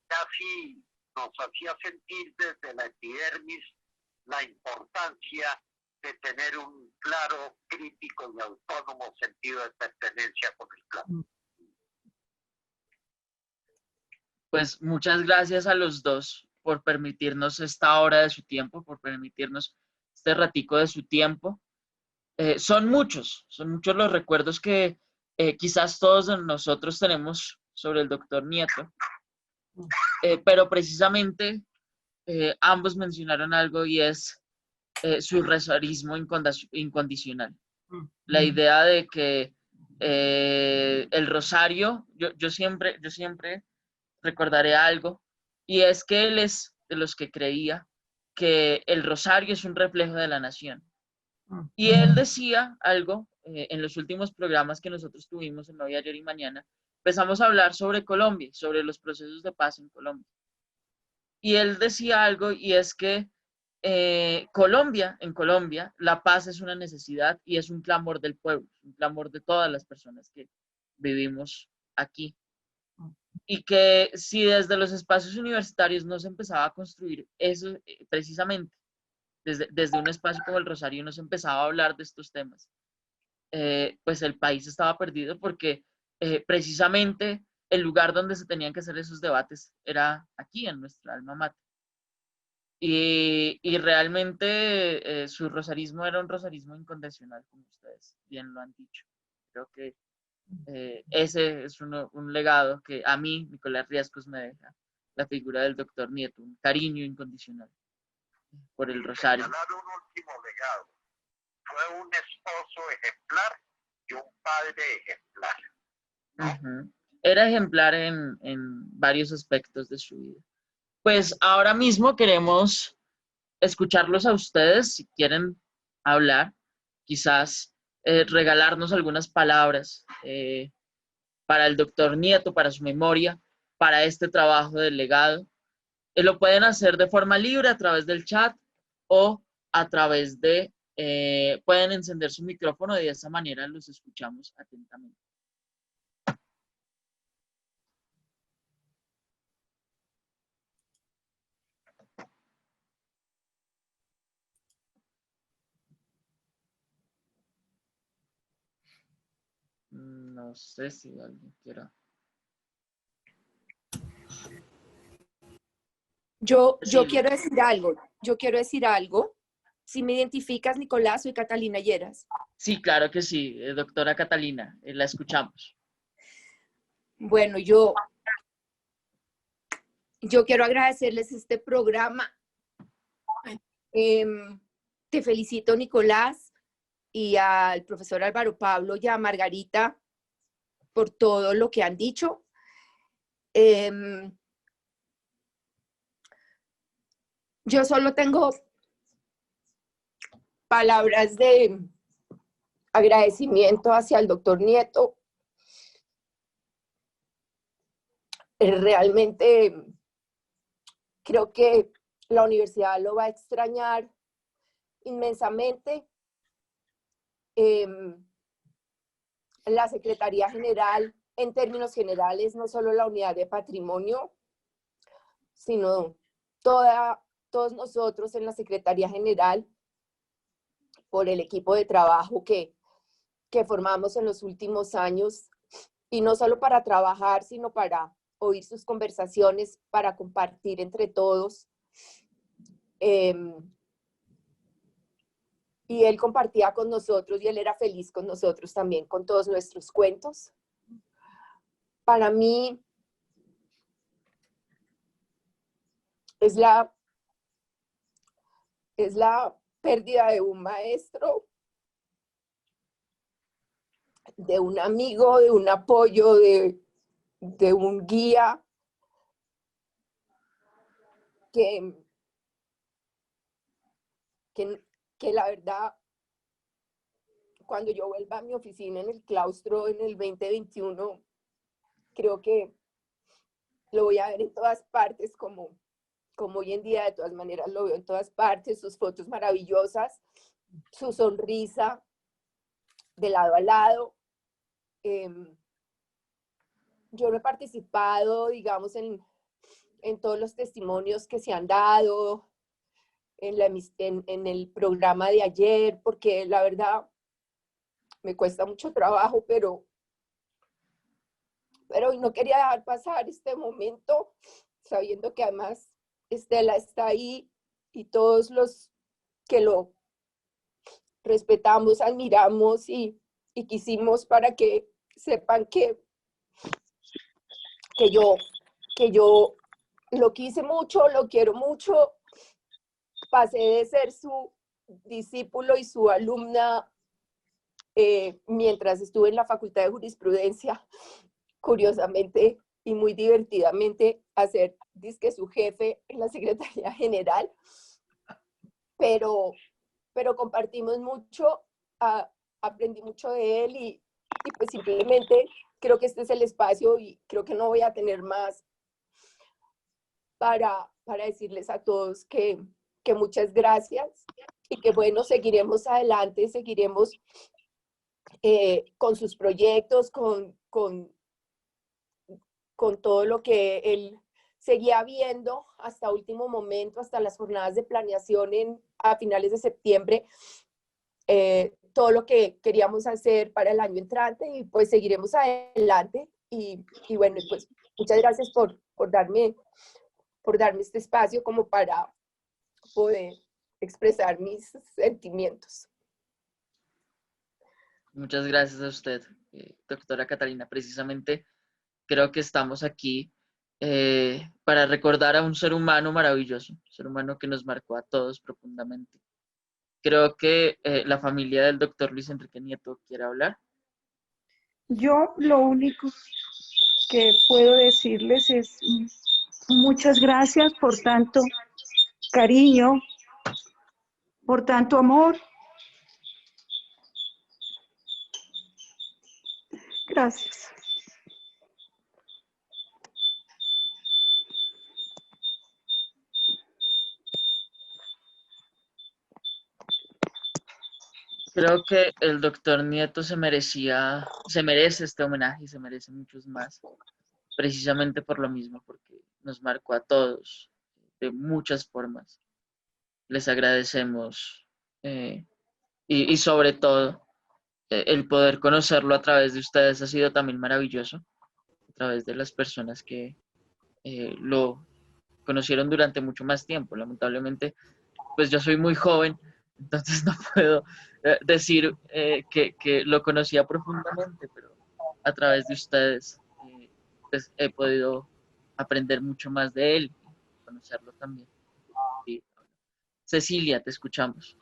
F: Casi nos hacía sentir desde la epidermis la importancia de tener un claro, crítico y autónomo sentido de pertenencia con el clan.
A: Pues muchas gracias a los dos por permitirnos esta hora de su tiempo, por permitirnos este ratico de su tiempo. Son muchos los recuerdos que quizás todos nosotros tenemos sobre el doctor Nieto, pero precisamente ambos mencionaron algo y es su rosarismo incondicional. La idea de que el rosario, yo siempre recordaré algo, y es que él es de los que creía que el rosario es un reflejo de la nación. Y él decía algo en los últimos programas que nosotros tuvimos en Hoy, Ayer y Mañana. Empezamos a hablar sobre Colombia, sobre los procesos de paz en Colombia. Y él decía algo y es que en Colombia, la paz es una necesidad y es un clamor del pueblo, un clamor de todas las personas que vivimos aquí. Y que si desde los espacios universitarios no se empezaba a construir eso, precisamente desde un espacio como el Rosario no se empezaba a hablar de estos temas, pues el país estaba perdido porque precisamente el lugar donde se tenían que hacer esos debates era aquí, en nuestra alma mater. Y realmente su rosarismo era un rosarismo incondicional, como ustedes bien lo han dicho. Creo que ese es un legado que a mí, Nicolás Riascos, me deja la figura del doctor Nieto, un cariño incondicional por el rosario.
F: Señalar un último legado. Fue un esposo ejemplar y un padre ejemplar.
A: Era ejemplar en varios aspectos de su vida. Pues ahora mismo queremos escucharlos a ustedes, si quieren hablar, quizás regalarnos algunas palabras para el doctor Nieto, para su memoria, para este trabajo del legado. Lo pueden hacer de forma libre a través del chat o a través de, pueden encender su micrófono y de esa manera los escuchamos atentamente. No sé si alguien quiera.
G: Yo
A: Sí.
G: quiero decir algo. Si me identificas, Nicolás, soy Catalina Lleras.
A: Sí, claro que sí, doctora Catalina, la escuchamos.
G: Bueno, yo quiero agradecerles este programa. Te felicito, Nicolás, y al profesor Álvaro Pablo y a Margarita por todo lo que han dicho. Yo solo tengo palabras de agradecimiento hacia el doctor Nieto. Realmente creo que la universidad lo va a extrañar inmensamente. La Secretaría General, en términos generales, no solo la unidad de patrimonio, sino todos nosotros en la Secretaría General, por el equipo de trabajo que que formamos en los últimos años, y no solo para trabajar, sino para oír sus conversaciones, para compartir entre todos. Y él compartía con nosotros y él era feliz con nosotros también, con todos nuestros cuentos. Para mí es la pérdida de un maestro, de un amigo, de un apoyo, de un guía que la verdad, cuando yo vuelva a mi oficina en el claustro en el 2021, creo que lo voy a ver en todas partes, como hoy en día de todas maneras lo veo en todas partes, sus fotos maravillosas, su sonrisa de lado a lado. Yo no he participado, digamos, en todos los testimonios que se han dado, en el programa de ayer, porque la verdad me cuesta mucho trabajo, pero no quería dejar pasar este momento, sabiendo que además Estela está ahí y todos los que lo respetamos, admiramos y quisimos para que sepan que yo lo quise mucho, lo quiero mucho. Pasé de ser su discípulo y su alumna mientras estuve en la Facultad de Jurisprudencia, curiosamente y muy divertidamente, a ser dizque su jefe en la Secretaría General, pero compartimos mucho, aprendí mucho de él y pues simplemente creo que este es el espacio y creo que no voy a tener más para decirles a todos que muchas gracias y que bueno, seguiremos adelante, seguiremos con sus proyectos, con todo lo que él seguía viendo hasta último momento, hasta las jornadas de planeación a finales de septiembre, todo lo que queríamos hacer para el año entrante y pues seguiremos adelante y bueno, pues muchas gracias por darme este espacio como para poder expresar mis sentimientos.
A: Muchas gracias a usted, doctora Catalina. Precisamente creo que estamos aquí para recordar a un ser humano maravilloso, un ser humano que nos marcó a todos profundamente. Creo que la familia del doctor Luis Enrique Nieto quiere hablar.
H: Yo lo único que puedo decirles es muchas gracias por tanto cariño, por tanto amor. Gracias.
A: Creo que el doctor Nieto se merece este homenaje y se merece muchos más, precisamente por lo mismo, porque nos marcó a todos de muchas formas. Les agradecemos y sobre todo el poder conocerlo a través de ustedes ha sido también maravilloso, a través de las personas que lo conocieron durante mucho más tiempo. Lamentablemente, pues yo soy muy joven, entonces no puedo decir que lo conocía profundamente, pero a través de ustedes pues he podido aprender mucho más de él, conocerlo también. Sí. Cecilia, te escuchamos.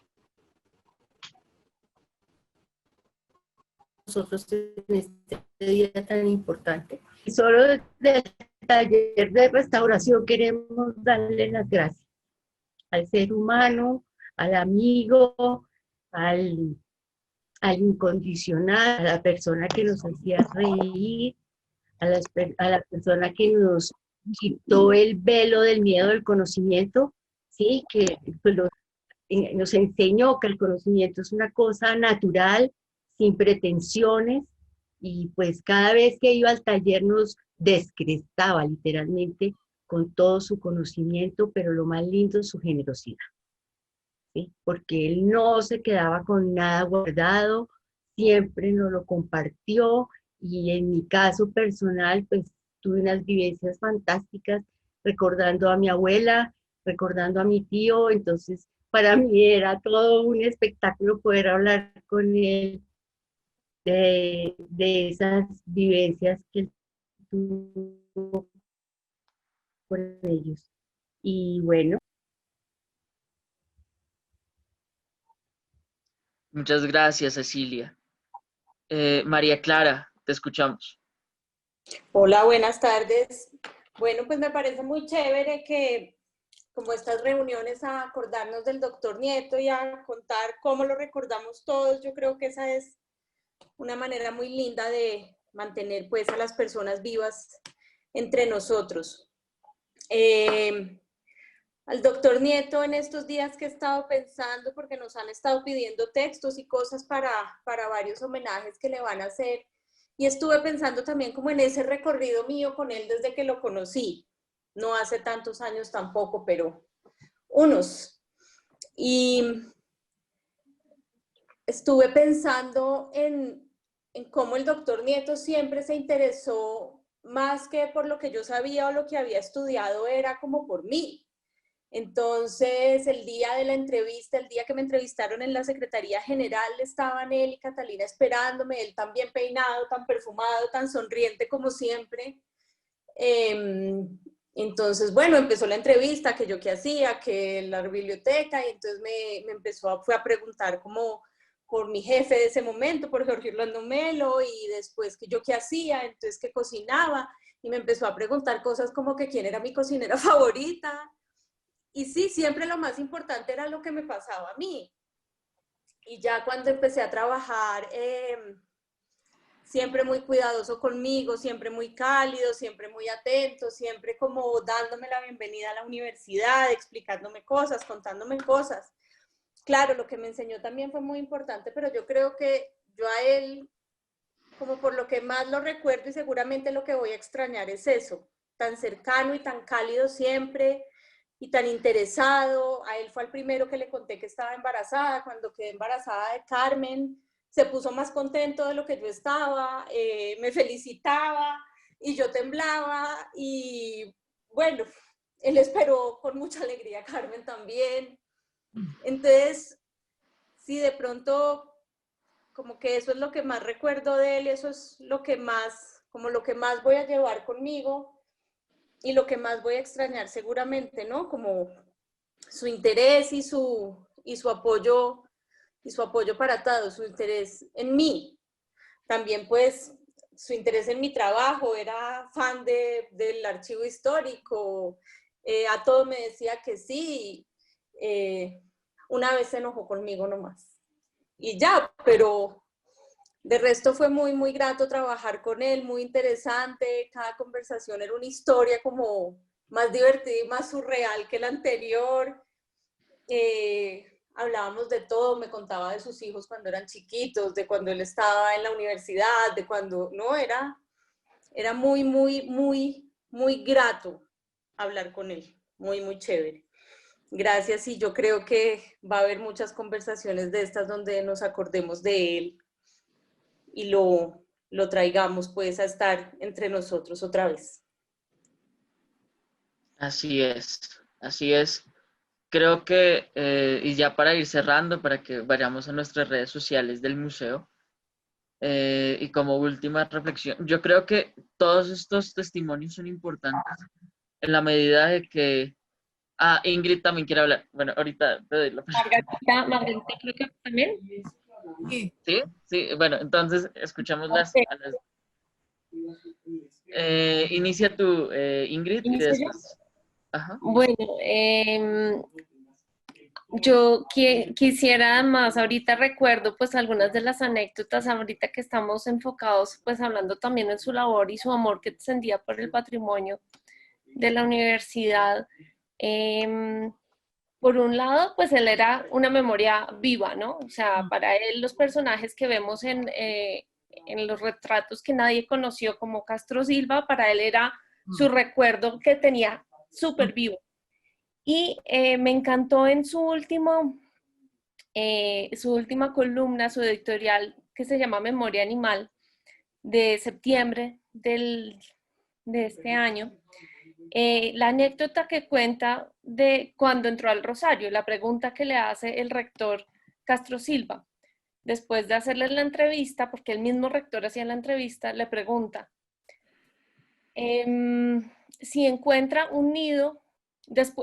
I: Nosotros en este día tan importante. Y solo del taller de restauración queremos darle las gracias al ser humano, al amigo, al incondicional, a la persona que nos hacía reír, a la persona que nos quitó el velo del miedo del conocimiento, ¿sí? Que pues, nos enseñó que el conocimiento es una cosa natural, sin pretensiones, y pues cada vez que iba al taller nos descrestaba literalmente con todo su conocimiento, pero lo más lindo es su generosidad, ¿sí? Porque él no se quedaba con nada guardado, siempre nos lo compartió, y en mi caso personal, pues tuve unas vivencias fantásticas recordando a mi abuela, recordando a mi tío. Entonces para mí era todo un espectáculo poder hablar con él de esas vivencias que él tuvo con ellos. Y bueno,
A: Muchas gracias, Cecilia. María Clara, te escuchamos.
J: Hola, buenas tardes. Bueno, pues me parece muy chévere que como estas reuniones a acordarnos del doctor Nieto y a contar cómo lo recordamos todos. Yo creo que esa es una manera muy linda de mantener pues a las personas vivas entre nosotros. Al doctor Nieto, en estos días que he estado pensando, porque nos han estado pidiendo textos y cosas para varios homenajes que le van a hacer, y estuve pensando también como en ese recorrido mío con él desde que lo conocí, no hace tantos años tampoco, pero unos. Y estuve pensando en cómo el doctor Nieto siempre se interesó, más que por lo que yo sabía o lo que había estudiado, era como por mí. Entonces, el día de la entrevista, el día que me entrevistaron en la Secretaría General, estaban él y Catalina esperándome, él tan bien peinado, tan perfumado, tan sonriente como siempre. Entonces, bueno, empezó la entrevista, que yo qué hacía, que la biblioteca, y entonces fue a preguntar como por mi jefe de ese momento, por Jorge Orlando Melo, y después que yo qué hacía, entonces que cocinaba, y me empezó a preguntar cosas como que quién era mi cocinera favorita. Y sí, siempre lo más importante era lo que me pasaba a mí. Y ya cuando empecé a trabajar, siempre muy cuidadoso conmigo, siempre muy cálido, siempre muy atento, siempre como dándome la bienvenida a la universidad, explicándome cosas, contándome cosas. Claro, lo que me enseñó también fue muy importante, pero yo creo que yo a él, como por lo que más lo recuerdo y seguramente lo que voy a extrañar es eso, tan cercano y tan cálido siempre, y tan interesado. A él fue el primero que le conté que estaba embarazada. Cuando quedé embarazada de Carmen, se puso más contento de lo que yo estaba, me felicitaba y yo temblaba, y bueno, él esperó con mucha alegría a Carmen también. Entonces, sí, de pronto, como que eso es lo que más recuerdo de él, eso es lo que más, como lo que más voy a llevar conmigo, y lo que más voy a extrañar seguramente, ¿no? Como su interés y su apoyo para todo, su interés en mí. También pues su interés en mi trabajo, era fan del archivo histórico, a todo me decía que sí. Una vez se enojó conmigo nomás. Y ya, pero de resto fue muy, muy grato trabajar con él, muy interesante. Cada conversación era una historia como más divertida y más surreal que la anterior. Hablábamos de todo, me contaba de sus hijos cuando eran chiquitos, de cuando él estaba en la universidad, de cuando, no, era muy, muy, muy, muy grato hablar con él, muy, muy chévere. Gracias, y yo creo que va a haber muchas conversaciones de estas donde nos acordemos de él y lo traigamos pues a estar entre nosotros otra vez.
A: Así es, así es. Creo que, y ya para ir cerrando, para que vayamos a nuestras redes sociales del museo, y como última reflexión, yo creo que todos estos testimonios son importantes en la medida de que... Ah, Ingrid también quiere hablar. Bueno, ahorita te doy la palabra.
E: Margarita creo que también.
D: Sí.
A: ¿Sí? Sí, bueno, entonces escuchamos
E: Ok.
A: inicia tú, Ingrid, y
E: ¿Inicio yo?
A: después... Ajá.
E: Bueno, yo quisiera además, ahorita recuerdo pues algunas de las anécdotas, ahorita que estamos enfocados pues hablando también en su labor y su amor que sentía por el patrimonio de la universidad. Por un lado, pues él era una memoria viva, ¿no? O sea, para él los personajes que vemos en los retratos que nadie conoció como Castro Silva, para él era su recuerdo que tenía súper vivo. Y me encantó en su última columna, su editorial, que se llama Memoria Animal de septiembre de este año. La anécdota que cuenta de cuando entró al Rosario, la pregunta que le hace el rector Castro Silva, después de hacerle la entrevista, porque el mismo rector hacía la entrevista, le pregunta si encuentra un nido,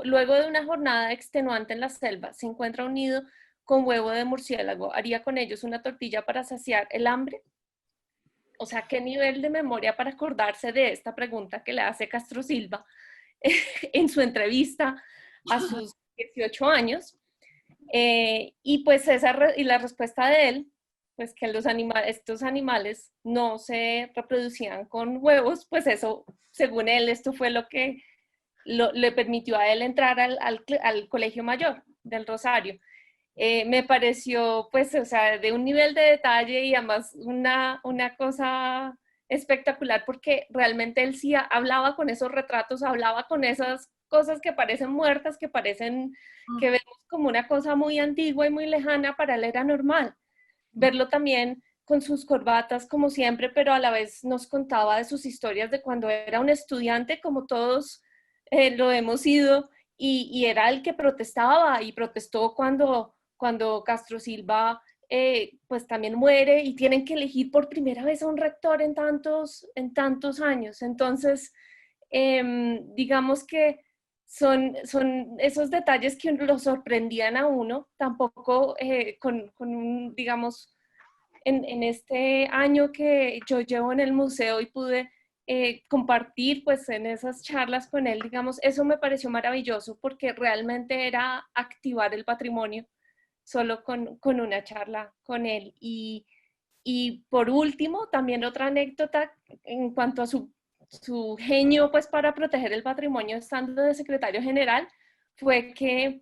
E: luego de una jornada extenuante en la selva, si encuentra un nido con huevo de murciélago, ¿haría con ellos una tortilla para saciar el hambre? O sea, ¿qué nivel de memoria para acordarse de esta pregunta que le hace Castro Silva en su entrevista a sus 18 años? Y pues y la respuesta de él, pues que estos animales no se reproducían con huevos, pues eso, según él, esto fue lo que le permitió a él entrar al Colegio Mayor del Rosario. Me pareció, pues, o sea, de un nivel de detalle y además una cosa espectacular, porque realmente él sí hablaba con esos retratos, hablaba con esas cosas que parecen muertas, que parecen, que vemos como una cosa muy antigua y muy lejana, para él era normal. Verlo también con sus corbatas, como siempre, pero a la vez nos contaba de sus historias de cuando era un estudiante, como todos lo hemos sido, y era el que protestaba, y protestó cuando Castro Silva pues también muere, y tienen que elegir por primera vez a un rector en tantos años. Entonces, digamos que son esos detalles que lo sorprendían a uno, tampoco digamos, en este año que yo llevo en el museo y pude compartir pues en esas charlas con él, digamos, eso me pareció maravilloso, porque realmente era activar el patrimonio solo con una charla con él. Y por último, también otra anécdota en cuanto a su genio pues para proteger el patrimonio estando de secretario general, fue que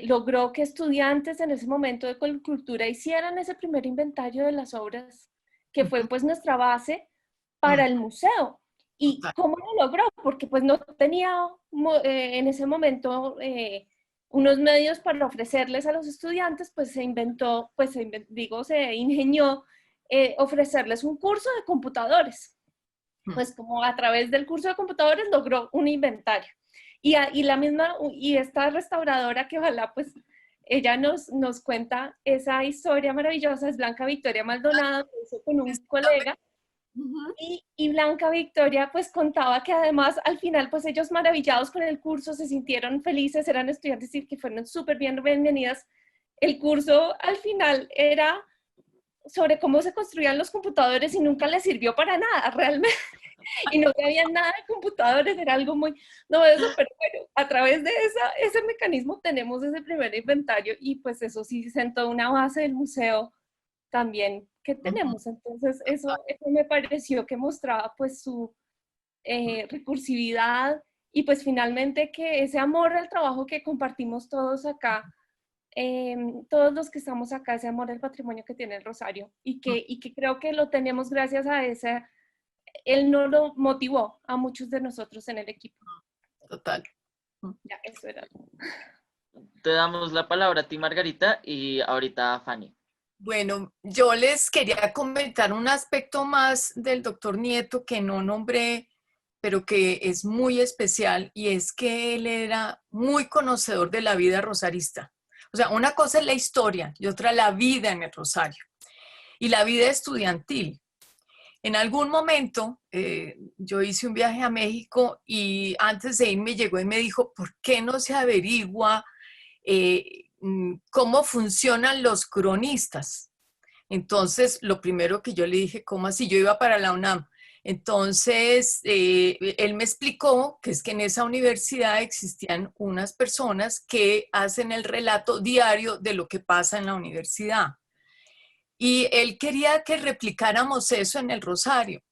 E: logró que estudiantes en ese momento de cultura hicieran ese primer inventario de las obras, que fue pues nuestra base para el museo. ¿Y cómo lo logró? Porque pues no tenía en ese momento unos medios para ofrecerles a los estudiantes, pues se ingenió ofrecerles un curso de computadores. Pues como a través del curso de computadores logró un inventario. Y esta restauradora, que ojalá pues ella nos cuenta esa historia maravillosa, es Blanca Victoria Maldonado, que hizo con un colega. Y Blanca Victoria pues contaba que además al final pues ellos, maravillados con el curso, se sintieron felices, eran estudiantes y que fueron súper bienvenidas. El curso al final era sobre cómo se construían los computadores y nunca les sirvió para nada realmente, y no sabían nada de computadores, era algo muy novedoso, pero bueno, a través de ese mecanismo tenemos ese primer inventario, y pues eso sí sentó una base del museo también que tenemos. Entonces eso me pareció que mostraba pues su recursividad, y pues finalmente que ese amor al trabajo que compartimos todos acá, todos los que estamos acá, ese amor al patrimonio que tiene el Rosario, y que creo que lo tenemos gracias a él no lo motivó a muchos de nosotros en el equipo.
D: Total.
E: Ya, eso era.
A: Te damos la palabra a ti, Margarita, y ahorita a Fanny.
D: Bueno, yo les quería comentar un aspecto más del doctor Nieto que no nombré, pero que es muy especial, y es que él era muy conocedor de la vida rosarista. O sea, una cosa es la historia y otra la vida en el Rosario y la vida estudiantil. En algún momento yo hice un viaje a México, y antes de irme llegó y me dijo, ¿por qué no se averigua cómo funcionan los cronistas? Entonces, lo primero que yo le dije, ¿cómo así? Yo iba para la UNAM. Entonces, él me explicó que es que en esa universidad existían unas personas que hacen el relato diario de lo que pasa en la universidad. Y él quería que replicáramos eso en el Rosario.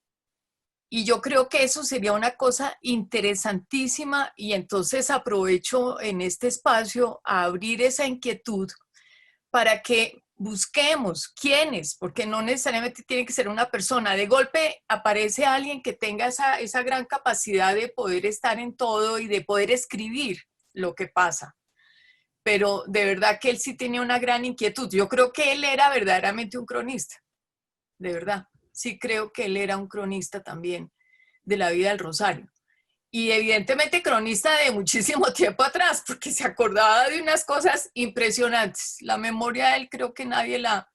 D: Y yo creo que eso sería una cosa interesantísima, y entonces aprovecho en este espacio a abrir esa inquietud para que busquemos quiénes, porque no necesariamente tiene que ser una persona. De golpe aparece alguien que tenga esa gran capacidad de poder estar en todo y de poder escribir lo que pasa. Pero de verdad que él sí tenía una gran inquietud. Yo creo que él era verdaderamente un cronista. de verdad. Sí creo que él era un cronista también de la vida del Rosario. Y evidentemente cronista de muchísimo tiempo atrás, porque se acordaba de unas cosas impresionantes. La memoria de él creo que nadie la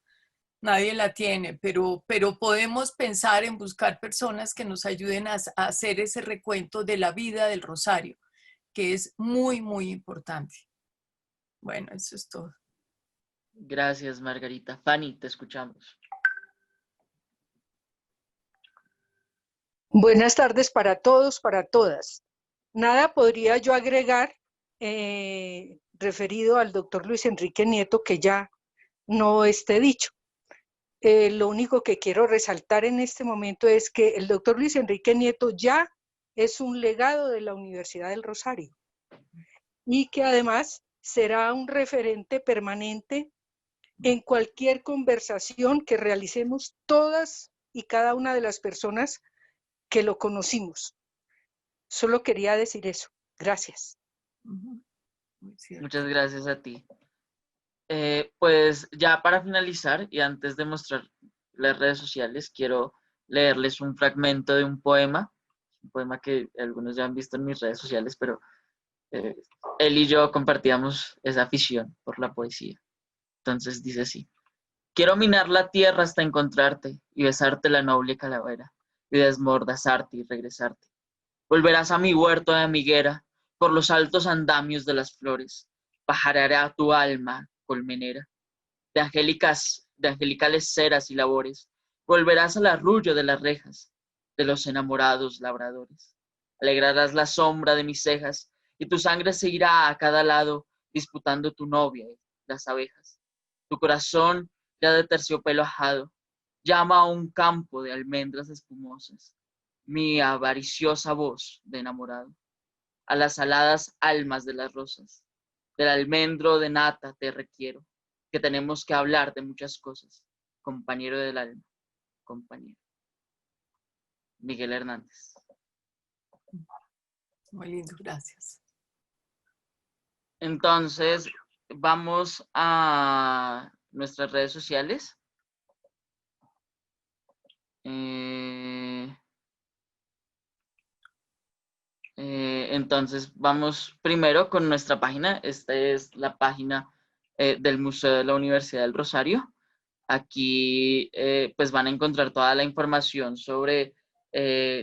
D: tiene, pero podemos pensar en buscar personas que nos ayuden a hacer ese recuento de la vida del Rosario, que es muy, muy importante. Bueno, eso es todo.
A: Gracias, Margarita. Fanny, te escuchamos.
H: Buenas tardes para todos, para todas. Nada podría yo agregar referido al doctor Luis Enrique Nieto que ya no esté dicho. Lo único que quiero resaltar en este momento es que el doctor Luis Enrique Nieto ya es un legado de la Universidad del Rosario y que además será un referente permanente en cualquier conversación que realicemos todas y cada una de las personas que lo conocimos. Solo quería decir eso. Gracias.
A: Muchas gracias a ti. Pues ya para finalizar y antes de mostrar las redes sociales, quiero leerles un fragmento de un poema que algunos ya han visto en mis redes sociales, pero él y yo compartíamos esa afición por la poesía. Entonces dice así: quiero minar la tierra hasta encontrarte y besarte la noble calavera y desmordazarte y regresarte. Volverás a mi huerto de amiguera por los altos andamios de las flores, pajarará tu alma colmenera de angelicales ceras y labores. Volverás al arrullo de las rejas de los enamorados labradores. Alegrarás la sombra de mis cejas y tu sangre se irá a cada lado disputando tu novia y las abejas. Tu corazón ya de terciopelo ajado llama a un campo de almendras espumosas mi avariciosa voz de enamorado. A las aladas almas de las rosas, del almendro de nata te requiero, que tenemos que hablar de muchas cosas, compañero del alma, compañero. Miguel Hernández.
D: Muy lindo, gracias.
A: Entonces, vamos a nuestras redes sociales. Entonces, vamos primero con nuestra página. Esta es la página del Museo de la Universidad del Rosario. Aquí pues van a encontrar toda la información sobre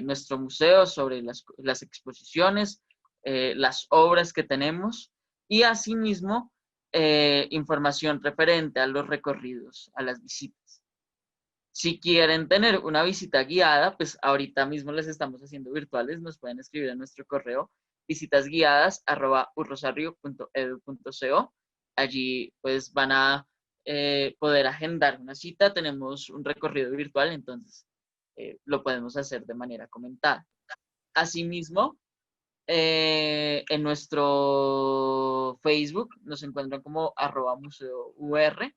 A: nuestro museo, sobre las exposiciones, las obras que tenemos y asimismo información referente a los recorridos, a las visitas. Si quieren tener una visita guiada, pues ahorita mismo les estamos haciendo virtuales, nos pueden escribir a nuestro correo visitasguiadas@urrosario.edu.co. Allí pues van a poder agendar una cita, tenemos un recorrido virtual, entonces lo podemos hacer de manera comentada. Asimismo, en nuestro Facebook nos encuentran como @museo_ur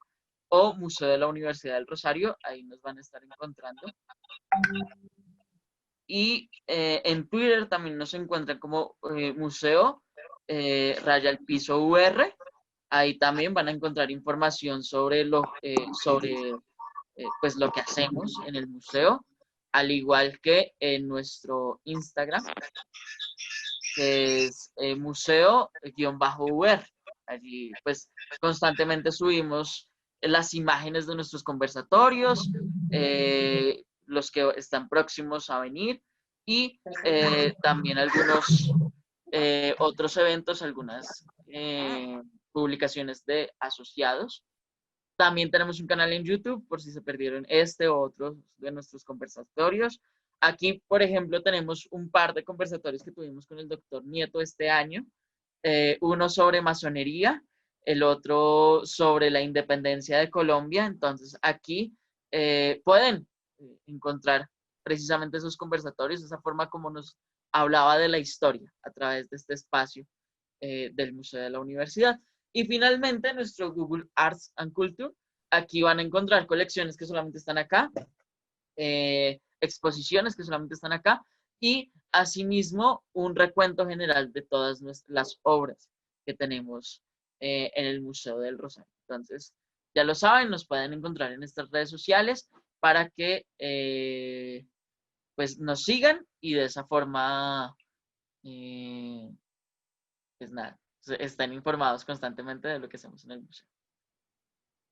A: o Museo de la Universidad del Rosario, ahí nos van a estar encontrando. Y en Twitter también nos encuentran como Museo _UR, ahí también van a encontrar información sobre pues lo que hacemos en el museo, al igual que en nuestro Instagram, que es museo_UR. Allí pues constantemente subimos las imágenes de nuestros conversatorios, los que están próximos a venir y también algunos otros eventos, algunas publicaciones de asociados. También tenemos un canal en YouTube por si se perdieron este o otros de nuestros conversatorios. Aquí, por ejemplo, tenemos un par de conversatorios que tuvimos con el doctor Nieto este año. Uno sobre masonería, el otro sobre la independencia de Colombia. Entonces, aquí pueden encontrar precisamente esos conversatorios, esa forma como nos hablaba de la historia a través de este espacio del Museo de la Universidad. Y finalmente, nuestro Google Arts and Culture. Aquí van a encontrar colecciones que solamente están acá, exposiciones que solamente están acá, y asimismo un recuento general de todas las obras que tenemos en el Museo del Rosario. Entonces, ya lo saben, nos pueden encontrar en estas redes sociales para que pues nos sigan y de esa forma pues nada, están informados constantemente de lo que hacemos en el museo.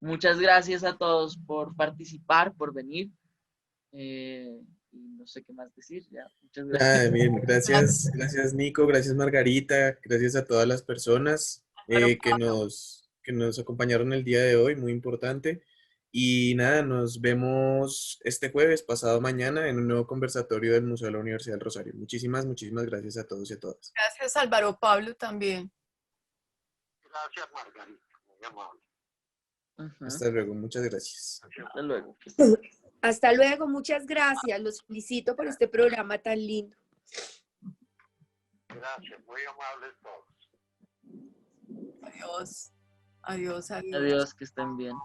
A: Muchas gracias a todos por participar, por venir. Y no sé qué más decir. Ya. Muchas gracias.
C: Bien, gracias Nico, gracias Margarita, gracias a todas las personas que nos acompañaron el día de hoy, muy importante. Y nada, nos vemos este jueves, pasado mañana, en un nuevo conversatorio del Museo de la Universidad del Rosario. Muchísimas gracias a todos y a todas.
D: Gracias, Álvaro Pablo, también.
F: Gracias, Margarita. Muy amable.
C: Hasta luego, muchas gracias.
A: Hasta luego.
G: Hasta luego, muchas gracias. Los felicito por este programa tan lindo.
F: Gracias, muy amables todos.
D: Adiós. Adiós, adiós.
A: Adiós, que estén bien.